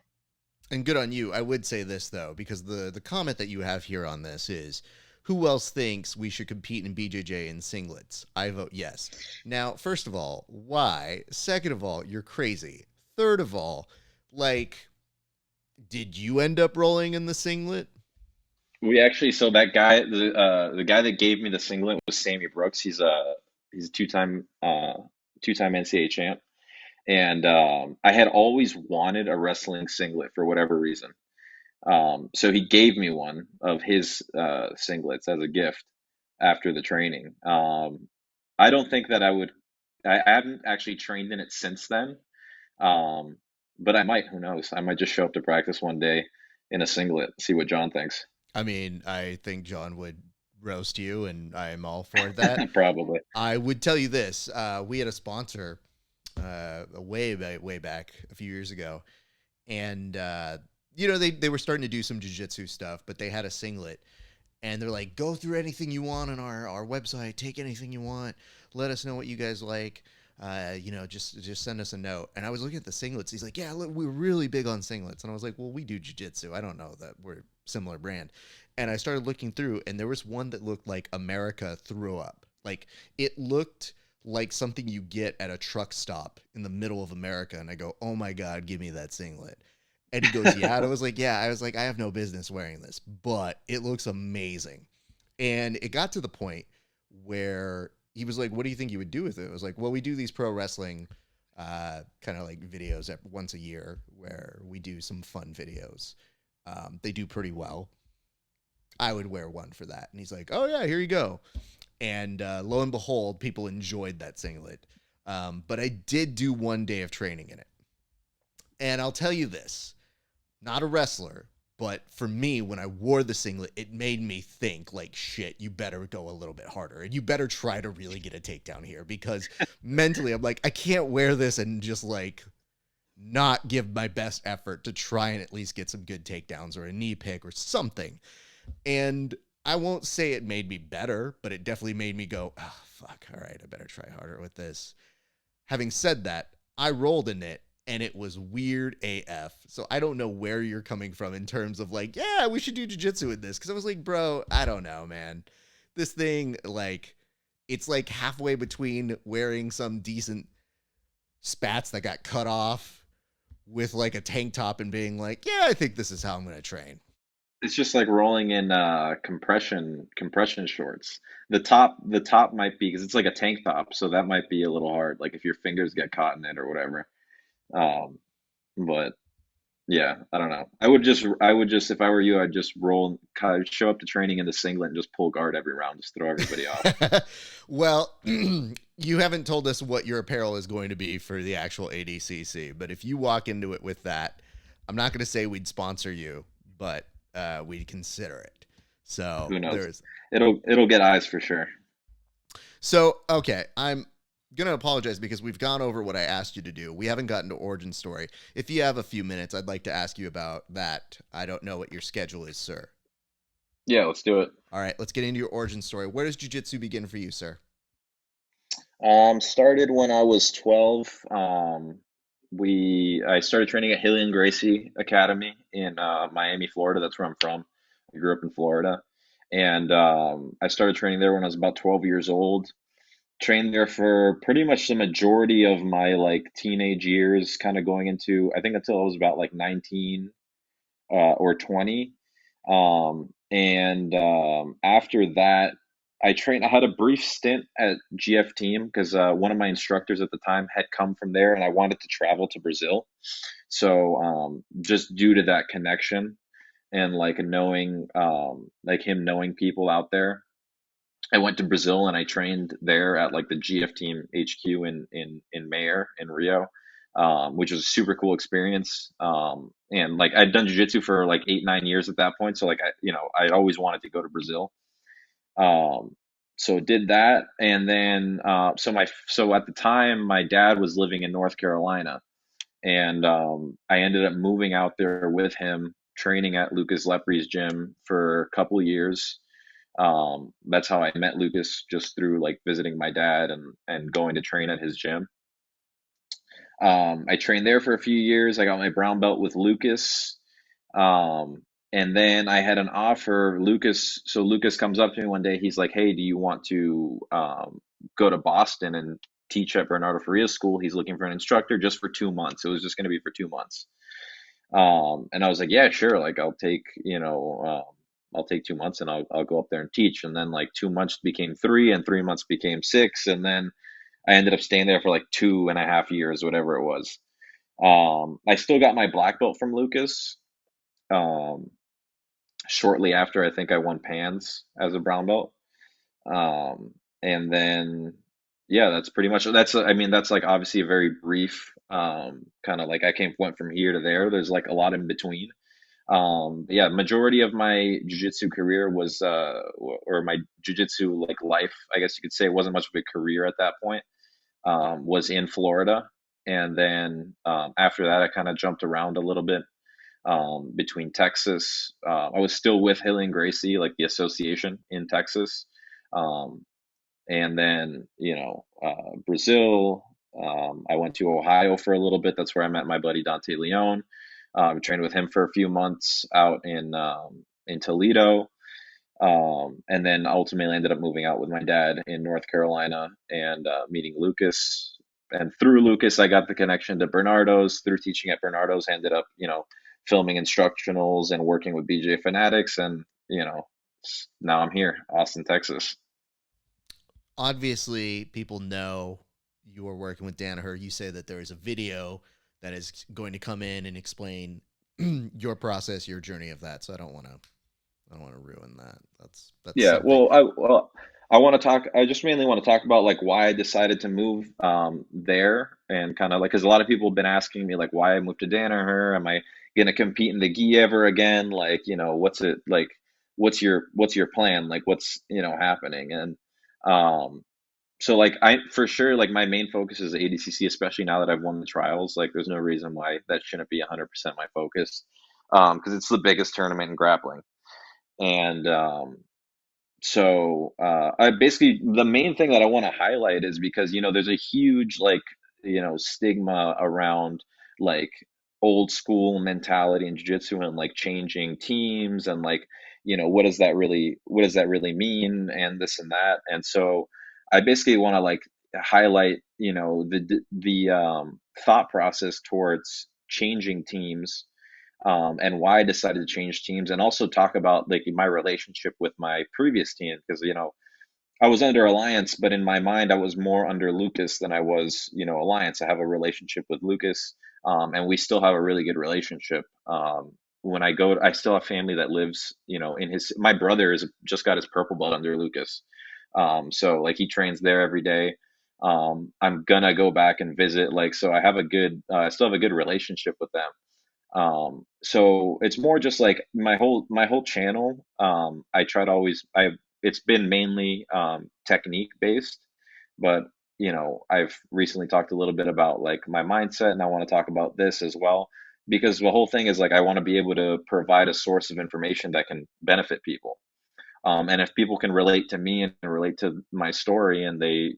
S1: And good on you. I would say this though, because the comment that you have here on this is, who else thinks we should compete in BJJ in singlets? I vote yes. Now, first of all, why? Second of all, you're crazy. Third of all, like, did you end up rolling in the singlet?
S2: so that guy, the guy that gave me the singlet was Sammy Brooks. He's a two-time NCAA champ. And I had always wanted a wrestling singlet for whatever reason. So he gave me one of his singlets as a gift after the training. I don't think that I haven't actually trained in it since then. Um, but I might, who knows? I might just show up to practice one day in a singlet, see what John thinks.
S1: I mean, I think John would roast you, and I'm all for that.
S2: Probably.
S1: I would tell you this: we had a sponsor way back a few years ago, and they were starting to do some jujitsu stuff, but they had a singlet, and they're like, go through anything you want on our website, take anything you want, let us know what you guys like. Just send us a note. And I was looking at the singlets. He's like, yeah, look, we're really big on singlets. And I was like, well, we do jujitsu. I don't know that we're similar brand. And I started looking through, and there was one that looked like America threw up. Like it looked like something you get at a truck stop in the middle of America. And I go, oh my God, give me that singlet. And he goes, yeah. And I was like, yeah. I was like, I have no business wearing this, but it looks amazing. And it got to the point where he was like, what do you think you would do with it? I was like, well, we do these pro wrestling kind of like videos once a year where we do some fun videos. They do pretty well. I would wear one for that. And he's like, oh, yeah, here you go. And lo and behold, people enjoyed that singlet. But I did do one day of training in it. And I'll tell you this, not a wrestler, but for me, when I wore the singlet, it made me think like, shit, you better go a little bit harder and you better try to really get a takedown here, because mentally I'm like, I can't wear this and just like not give my best effort to try and at least get some good takedowns or a knee pick or something. And I won't say it made me better, but it definitely made me go, oh, fuck, all right, I better try harder with this. Having said that, I rolled in it and it was weird AF. So I don't know where you're coming from in terms of like, yeah, we should do jujitsu with this. Cause I was like, bro, I don't know, man. This thing, like, it's like halfway between wearing some decent spats that got cut off with like a tank top and being like, yeah, I think this is how I'm going to train.
S2: It's just like rolling in compression shorts. The top might be because it's like a tank top, so that might be a little hard. Like if your fingers get caught in it or whatever. Um, but yeah, I don't know. I would just if I were you, I'd just roll, kind of show up to training in the singlet and just pull guard every round, just throw everybody off.
S1: Well, you haven't told us what your apparel is going to be for the actual ADCC, but if you walk into it with that, I'm not going to say we'd sponsor you, but we'd consider it. So
S2: Who knows?
S1: there's
S2: It'll get eyes for sure.
S1: okay. I'm gonna apologize because we've gone over what I asked you to do. We haven't gotten to origin story. If you have a few minutes, I'd like to ask you about that. I don't know what your schedule is, sir.
S2: Yeah, let's do it.
S1: All right, let's get into your origin story. Where does jujitsu begin for you, sir?
S2: Started when I was 12. I started training at Hilly and Gracie Academy in Miami, Florida. That's where I'm from. I grew up in Florida, and I started training there when I was about 12 years old. Trained there for pretty much the majority of my like teenage years, kind of going into I think until I was about like 19 or 20. And after that, I trained. I had a brief stint at GF Team because one of my instructors at the time had come from there, and I wanted to travel to Brazil. So just due to that connection and like knowing, like him knowing people out there, I went to Brazil and I trained there at like the GF Team HQ in Mayer in Rio, which was a super cool experience. And like I'd done jiu-jitsu for like 8, 9 years at that point, so like I always wanted to go to Brazil. Um, so did that, and then so at the time my dad was living in North Carolina, and I ended up moving out there with him, training at Lucas Leprie's gym for a couple of years. That's how I met Lucas, just through like visiting my dad and going to train at his gym. I trained there for a few years. I got my brown belt with Lucas. Um, and then I had an offer. So Lucas comes up to me one day. He's like, "Hey, do you want to go to Boston and teach at Bernardo Faria's school? He's looking for an instructor just for 2 months. It was just going to be for 2 months." And I was like, "Yeah, sure. Like, I'll take 2 months and I'll go up there and teach." And then like 2 months became three, and 3 months became six, and then I ended up staying there for like 2.5 years, whatever it was. I still got my black belt from Lucas, um, shortly after I think I won Pans as a brown belt. Um, and then yeah, that's pretty much I mean that's like obviously a very brief kind of like I came went from here to there. There's like a lot in between. Yeah, majority of my jiu-jitsu career was or my jiu-jitsu like life, I guess you could say, it wasn't much of a career at that point. Was in Florida. And then after that I kind of jumped around a little bit between Texas. I was still with Hilly and Gracie, like the association in Texas. Um, and then, Brazil. I went to Ohio for a little bit. That's where I met my buddy Dante Leone. Trained with him for a few months out in Toledo. And then ultimately ended up moving out with my dad in North Carolina and meeting Lucas. And through Lucas, I got the connection to Bernardo's. Through teaching at Bernardo's, I ended up, filming instructionals and working with BJ Fanatics. And, now I'm here, Austin, Texas.
S1: Obviously, people know you are working with Danaher. You say that there is a video that is going to come in and explain your process, your journey of that. So I don't want to ruin that. That's
S2: Yeah,
S1: something.
S2: I want to talk. I just mainly want to talk about like why I decided to move there and kind of like because a lot of people have been asking me like why I moved to Danaher. Am I gonna compete in the gi ever again? Like what's it like? What's your plan? Like what's happening? And um, so like I for sure like my main focus is ADCC, especially now that I've won the trials. Like there's no reason why that shouldn't be 100% my focus because it's the biggest tournament in grappling and I basically the main thing that I want to highlight is because there's a huge like stigma around like old school mentality in jiu-jitsu and like changing teams and like what does that really mean and this and that. And so I basically want to like highlight the thought process towards changing teams and why I decided to change teams, and also talk about like my relationship with my previous team because I was under Alliance, but in my mind I was more under Lucas than I was Alliance. I have a relationship with Lucas, and we still have a really good relationship. When I still have family that lives in his. My brother is just got his purple belt under Lucas, so like he trains there every day. I'm gonna go back and visit, like so. I still have a good relationship with them. So it's more just like my whole channel. I try to always I It's been mainly technique based, but I've recently talked a little bit about like my mindset, and I want to talk about this as well because the whole thing is like I want to be able to provide a source of information that can benefit people. And if people can relate to me and relate to my story, and they,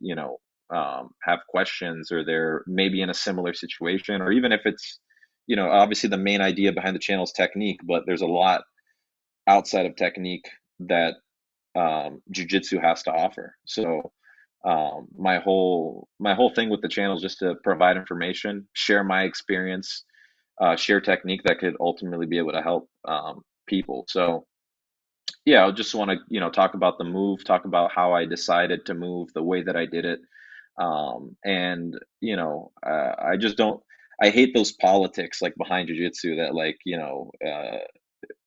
S2: have questions, or they're maybe in a similar situation, or even if it's, obviously the main idea behind the channel is technique, but there's a lot outside of technique that jujitsu has to offer. So my whole thing with the channel is just to provide information, share my experience, share technique that could ultimately be able to help people. So yeah, I just want to, talk about the move, talk about how I decided to move the way that I did it. And, I just don't, I hate those politics like behind jujitsu that like,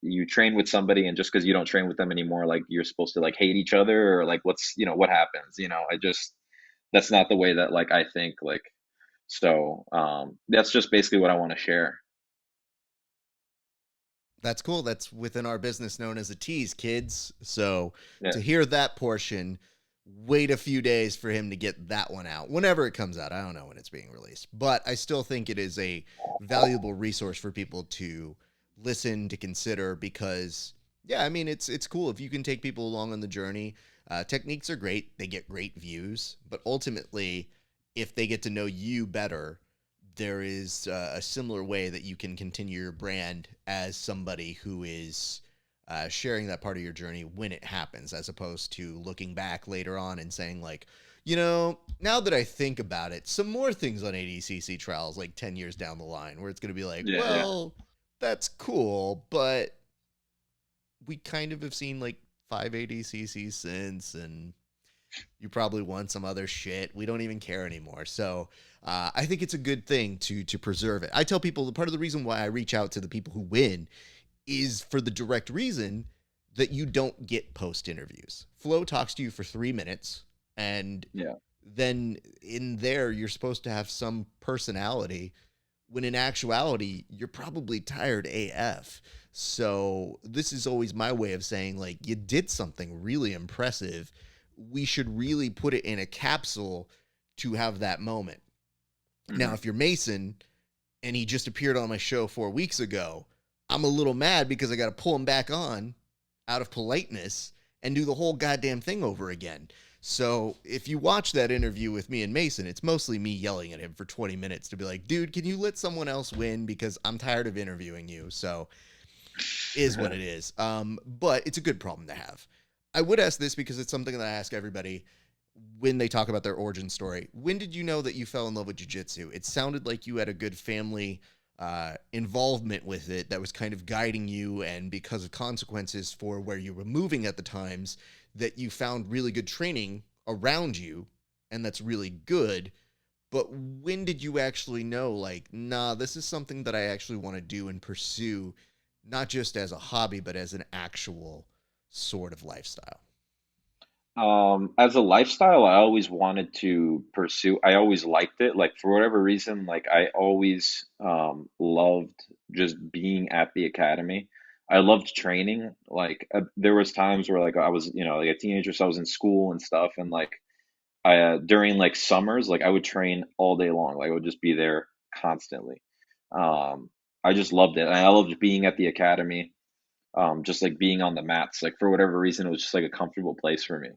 S2: you train with somebody and just because you don't train with them anymore, like you're supposed to like hate each other or like what happens, that's not the way that like I think like, so, that's just basically what I want to share.
S1: That's cool. That's within our business known as a tease, kids. So
S2: Yeah.
S1: to hear that portion, wait a few days for him to get that one out. Whenever it comes out, I don't know when it's being released, but I still think it is a valuable resource for people to listen, to consider, because yeah, I mean it's cool if you can take people along on the journey. Techniques are great; they get great views, but ultimately, if they get to know you better, there is a similar way that you can continue your brand as somebody who is sharing that part of your journey when it happens, as opposed to looking back later on and saying, like, now that I think about it, some more things on ADCC trials like 10 years down the line where it's going to be like,
S2: Yeah. Yeah.
S1: well, that's cool, but we kind of have seen like 5 ADCC since, and you probably won some other shit. We don't even care anymore. So I think it's a good thing to preserve it. I tell people part of the reason why I reach out to the people who win is for the direct reason that you don't get post interviews. Flo talks to you for 3 minutes, and
S2: Yeah.
S1: then in there, you're supposed to have some personality, when in actuality, you're probably tired AF. So, this is always my way of saying, like, you did something really impressive. We should really put it in a capsule to have that moment. Now,
S2: Hmm.
S1: if you're Mason and he just appeared on my show 4 weeks ago, I'm a little mad because I got to pull him back on out of politeness and do the whole goddamn thing over again. So if you watch that interview with me and Mason, it's mostly me yelling at him for 20 minutes to be like, dude, can you let someone else win? Because I'm tired of interviewing you. So is what it is. But it's a good problem to have. I would ask this because it's something that I ask everybody when they talk about their origin story. When did you know that you fell in love with jiu-jitsu? It sounded like you had a good family involvement with it that was kind of guiding you, and because of consequences for where you were moving at the times, that you found really good training around you, and that's really good. But when did you actually know, like, nah, this is something that I actually want to do and pursue, not just as a hobby, but as an actual sort of lifestyle?
S2: As a lifestyle, I always wanted to pursue. I always liked it. Like for whatever reason, like I always loved just being at the academy. I loved training. Like there was times where like I was, like a teenager, so I was in school and stuff, and like I during like summers, like I would train all day long. Like I would just be there constantly. Um, I just loved it. And I loved being at the academy, just like being on the mats. Like for whatever reason, it was just like a comfortable place for me.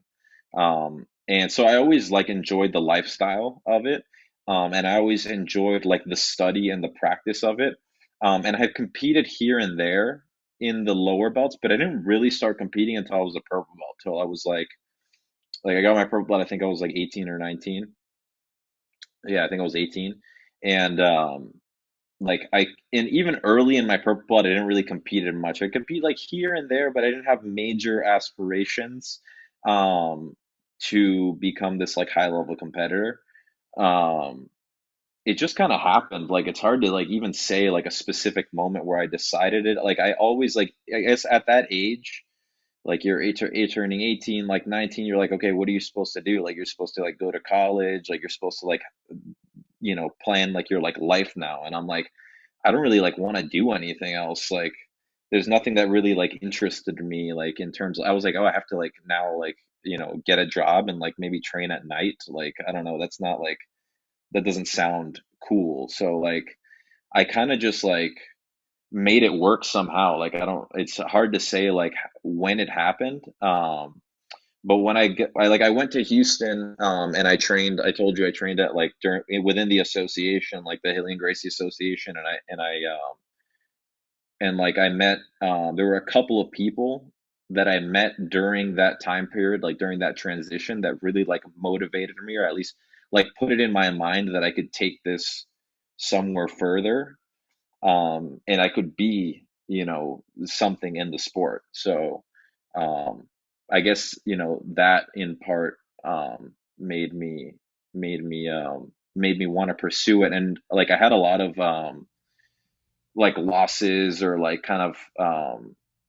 S2: And so I always like enjoyed the lifestyle of it. And I always enjoyed like the study and the practice of it. And I had competed here and there in the lower belts, but I didn't really start competing until I was a purple belt, till I was like I got my purple belt, I think I was like 18 or 19. Yeah, I think I was 18. And like I and even early in my purple belt, I didn't really compete in much. I compete like here and there, but I didn't have major aspirations um to become this like high level competitor. Um it just kind of happened. Like it's hard to like even say like a specific moment where I decided it. Like I always like I guess at that age, like you're turning 18, like 19, you're like, okay, what are you supposed to do? Like you're supposed to like go to college, like you're supposed to like plan like your like life now. And I'm like, I don't really like want to do anything else. Like there's nothing that really like interested me like in terms of, I was like, oh, I have to like now like, get a job and like maybe train at night. Like I don't know, that's not like that doesn't sound cool. So like I kind of just like made it work somehow. Like I don't, it's hard to say like when it happened. But when I went to Houston, and I trained. I told you I trained at like during within the association, like the Hilly and Gracie Association, and like I met. There were a couple of people that I met during that time period, like during that transition, that really like motivated me, or at least like put it in my mind that I could take this somewhere further, and I could be, something in the sport. So, um, I guess, that in part, made me want to pursue it. And like, I had a lot of, like losses or like kind of,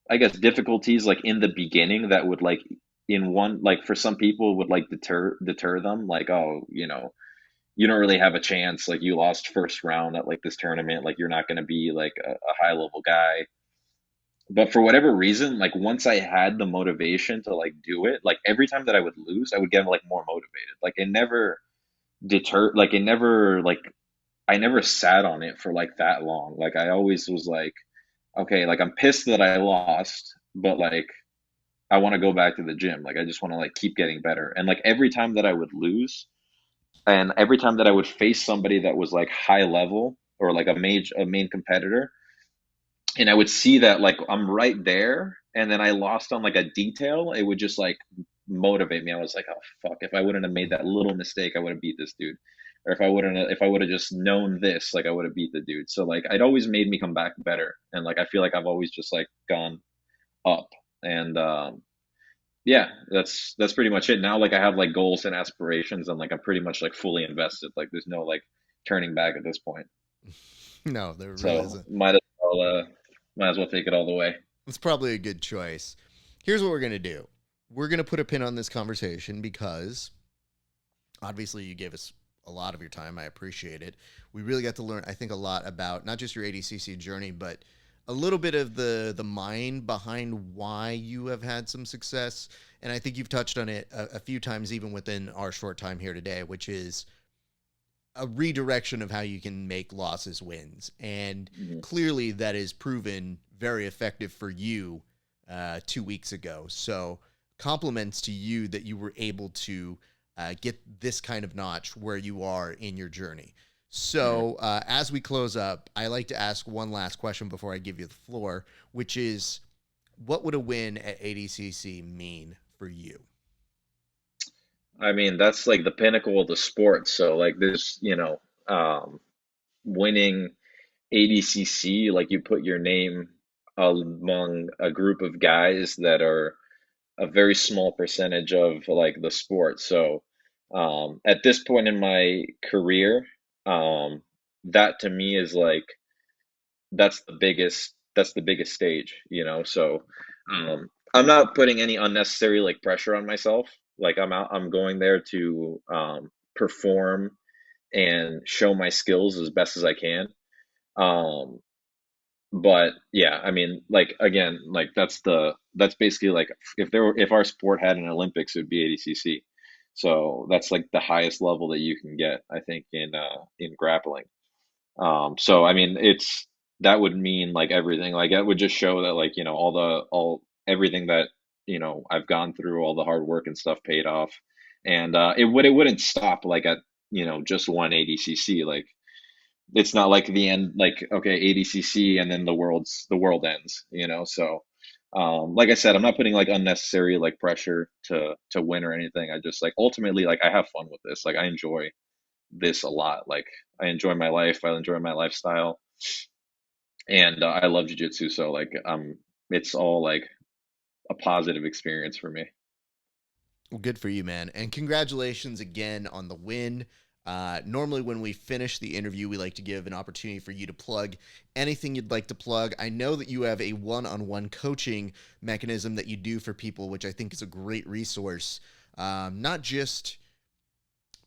S2: I guess difficulties like in the beginning that would like in one, like for some people would like deter them. Like, oh, you don't really have a chance. Like you lost first round at like this tournament. Like you're not going to be like a high level guy. But for whatever reason, like once I had the motivation to like do it, like every time that I would lose, I would get like more motivated. Like it never deterred. Like it never like I never sat on it for like that long. Like I always was like, okay, like I'm pissed that I lost, but like I want to go back to the gym. Like I just want to like keep getting better. And like every time that I would lose, and every time that I would face somebody that was like high level or like a main competitor, and I would see that like I'm right there, and then I lost on like a detail, it would just like motivate me. I was like, oh fuck, if I wouldn't have made that little mistake, I would have beat this dude. Or if I would have just known this, like I would have beat the dude. So like it always made me come back better. And like I feel like I've always just like gone up. And yeah, that's pretty much it. Now like I have like goals and aspirations, and like I'm pretty much like fully invested. Like there's no like turning back at this point.
S1: No, there really
S2: So
S1: isn't.
S2: might as well Might as well take it all the way.
S1: It's probably a good choice. Here's what we're going to do. We're going to put a pin on this conversation because obviously you gave us a lot of your time. I appreciate it. We really got to learn, I think, a lot about not just your ADCC journey, but a little bit of the mind behind why you have had some success. And I think you've touched on it a few times, even within our short time here today, which is a redirection of how you can make losses wins. And
S2: Mhm.
S1: clearly that is proven very effective for you 2 weeks ago. So compliments to you that you were able to get this kind of notch where you are in your journey.
S2: Mhm.
S1: So as we close up, I like to ask one last question before I give you the floor, which is, what would a win at ADCC mean for you?
S2: I mean, that's like the pinnacle of the sport. So like there's, winning ADCC, like you put your name among a group of guys that are a very small percentage of like the sport. So at this point in my career, that to me is like that's the biggest stage, So I'm not putting any unnecessary like pressure on myself. Like I'm going there to perform and show my skills as best as I can. Um, but yeah, I mean, like again, like that's basically like if our sport had an Olympics, it would be ADCC. So that's like the highest level that you can get, I think, in grappling. So I mean, that would mean like everything. Like that would just show that like, all everything that, I've gone through, all the hard work and stuff paid off. And it wouldn't stop like at, just one ADCC. Like it's not like the end, like okay, ADCC and then the world ends, So like I said, I'm not putting like unnecessary like pressure to win or anything. I just like ultimately like I have fun with this. Like I enjoy this a lot. Like I enjoy my life, I enjoy my lifestyle, and I love jujitsu. So like it's all like a positive experience for me.
S1: Well, good for you, man. And congratulations again on the win. Normally, when we finish the interview, we like to give an opportunity for you to plug anything you'd like to plug. I know that you have a one on one coaching mechanism that you do for people, which I think is a great resource, not just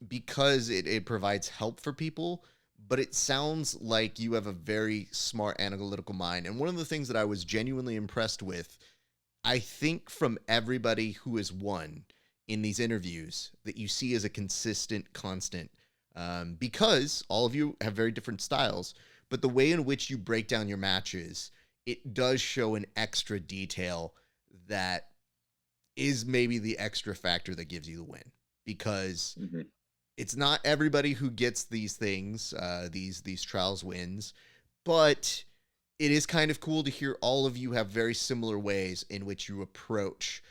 S1: because it provides help for people, but it sounds like you have a very smart analytical mind. And one of the things that I was genuinely impressed with, I think, from everybody who has won in these interviews, that you see as a consistent constant, because all of you have very different styles, but the way in which you break down your matches, it does show an extra detail that is maybe the extra factor that gives you the win, because
S2: Hmm.
S1: it's not everybody who gets these things, these trials wins, but it is kind of cool to hear all of you have very similar ways in which you approach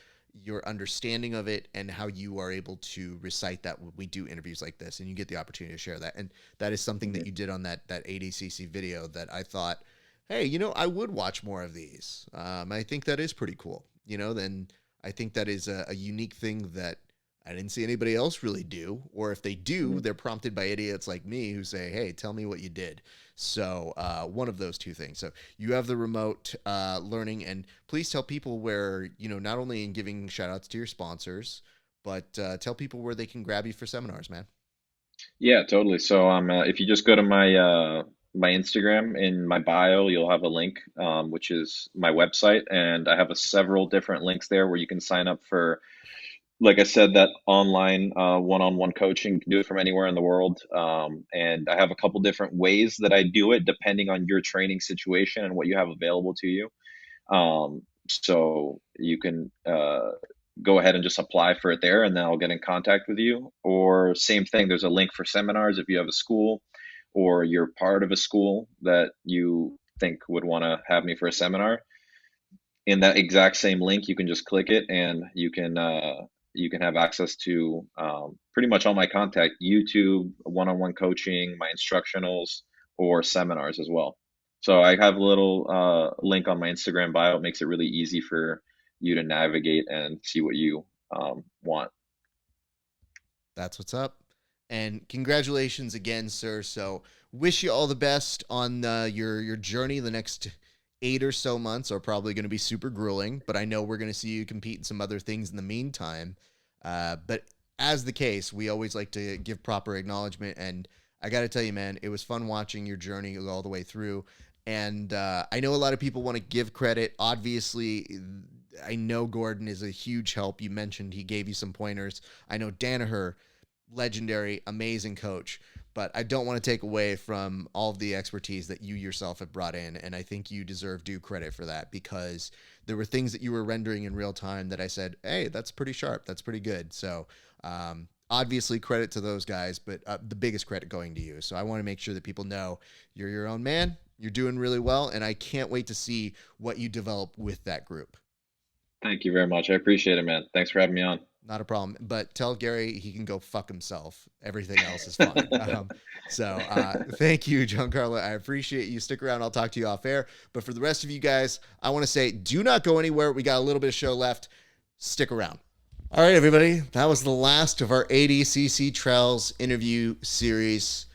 S1: your understanding of it and how you are able to recite that when we do interviews like this, and you get the opportunity to share that. And that is something that
S2: Hmm.
S1: you did on that ADCC video that I thought, hey, I would watch more of these. I think that is pretty cool. Then I think that is a unique thing that I didn't see anybody else really do. Or if they do,
S2: Hmm.
S1: they're prompted by idiots like me who say, hey, tell me what you did. So one of those two things. So you have the remote learning, and please tell people where, not only in giving shout outs to your sponsors, but tell people where they can grab you for seminars, man.
S2: Yeah, totally. So if you just go to my Instagram in my bio, you'll have a link, which is my website, and I have several different links there where you can sign up for, like I said, that online one-on-one coaching. You can do it from anywhere in the world. And I have a couple different ways that I do it depending on your training situation and what you have available to you. So you can go ahead and just apply for it there, and then I'll get in contact with you. Or same thing, there's a link for seminars if you have a school or you're part of a school that you think would want to have me for a seminar. In that exact same link, you can just click it, and you can have access to pretty much all my contact: YouTube, one-on-one coaching, my instructionals, or seminars as well. So I have a little link on my Instagram bio. It makes it really easy for you to navigate and see what you want.
S1: That's what's up. And congratulations again, sir. So wish you all the best on your journey the next 8 or so months are probably going to be super grueling, but I know we're going to see you compete in some other things in the meantime. But as the case, we always like to give proper acknowledgement. And I got to tell you, man, it was fun watching your journey all the way through. And I know a lot of people want to give credit. Obviously, I know Gordon is a huge help. You mentioned he gave you some pointers. I know Danaher, legendary, amazing coach. But I don't want to take away from all of the expertise that you yourself have brought in. And I think you deserve due credit for that, because there were things that you were rendering in real time that I said, hey, that's pretty sharp. That's pretty good. So obviously credit to those guys, but the biggest credit going to you. So I want to make sure that people know you're your own man. You're doing really well. And I can't wait to see what you develop with that group.
S2: Thank you very much. I appreciate it, man. Thanks for having me on.
S1: Not a problem. But tell Gary he can go fuck himself. Everything else is fine. Thank you, Giancarlo. I appreciate you. Stick around. I'll talk to you off air. But for the rest of you guys, I want to say, do not go anywhere. We got a little bit of show left. Stick around. All right, everybody. That was the last of our Adcc Trials interview series.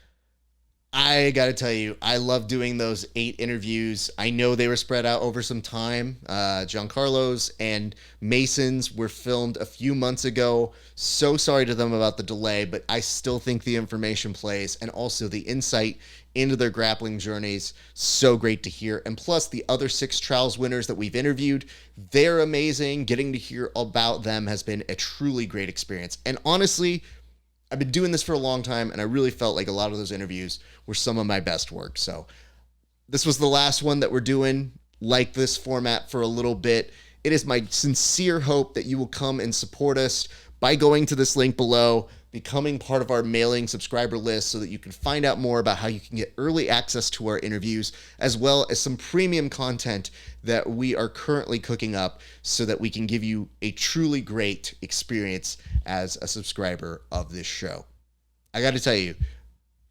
S1: I got to tell you, I love doing those 8 interviews. I know they were spread out over some time. Giancarlo's and Mason's were filmed a few months ago. So sorry to them about the delay, but I still think the information plays, and also the insight into their grappling journeys. So great to hear. And plus the other 6 trials winners that we've interviewed, they're amazing. Getting to hear about them has been a truly great experience. And honestly, I've been doing this for a long time, and I really felt like a lot of those interviews were some of my best work. So this was the last one that we're doing like this format for a little bit. It is my sincere hope that you will come and support us by going to this link below, becoming part of our mailing subscriber list so that you can find out more about how you can get early access to our interviews, as well as some premium content that we are currently cooking up so that we can give you a truly great experience as a subscriber of this show. I got to tell you,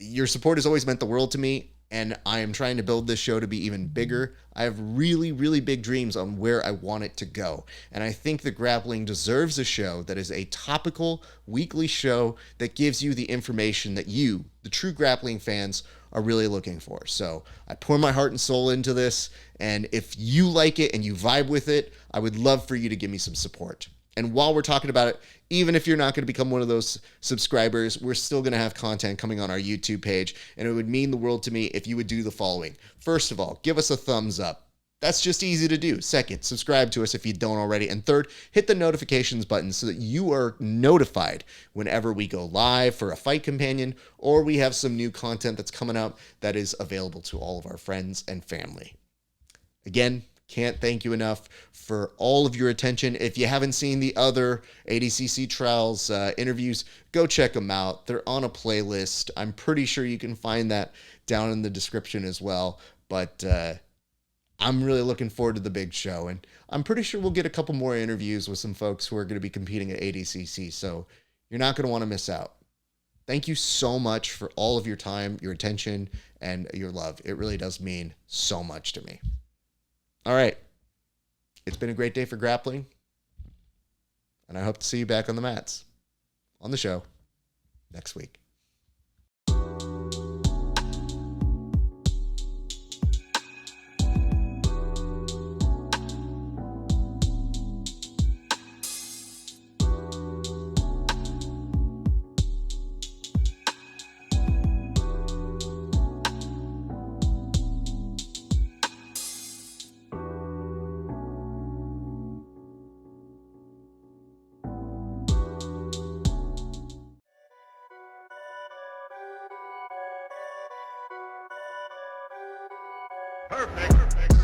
S1: your support has always meant the world to me, and I am trying to build this show to be even bigger. I have really, really big dreams on where I want it to go. And I think that Grappling deserves a show that is a topical, weekly show that gives you the information that you, the true grappling fans, are really looking for. So I pour my heart and soul into this, and if you like it and you vibe with it, I would love for you to give me some support. And while we're talking about it, even if you're not going to become one of those subscribers, we're still going to have content coming on our YouTube page, and it would mean the world to me if you would do the following. First of all, give us a thumbs up. That's just easy to do. Second, subscribe to us if you don't already. And third, hit the notifications button so that you are notified whenever we go live for a fight companion, or we have some new content that's coming out that is available to all of our friends and family. Again, can't thank you enough for all of your attention. If you haven't seen the other ADCC Trials interviews, go check them out. They're on a playlist. I'm pretty sure you can find that down in the description as well. But I'm really looking forward to the big show. And I'm pretty sure we'll get a couple more interviews with some folks who are going to be competing at ADCC. So you're not going to want to miss out. Thank you so much for all of your time, your attention, and your love. It really does mean so much to me. All right. It's been a great day for grappling, and I hope to see you back on the mats, on the show, next week.
S3: Perfect.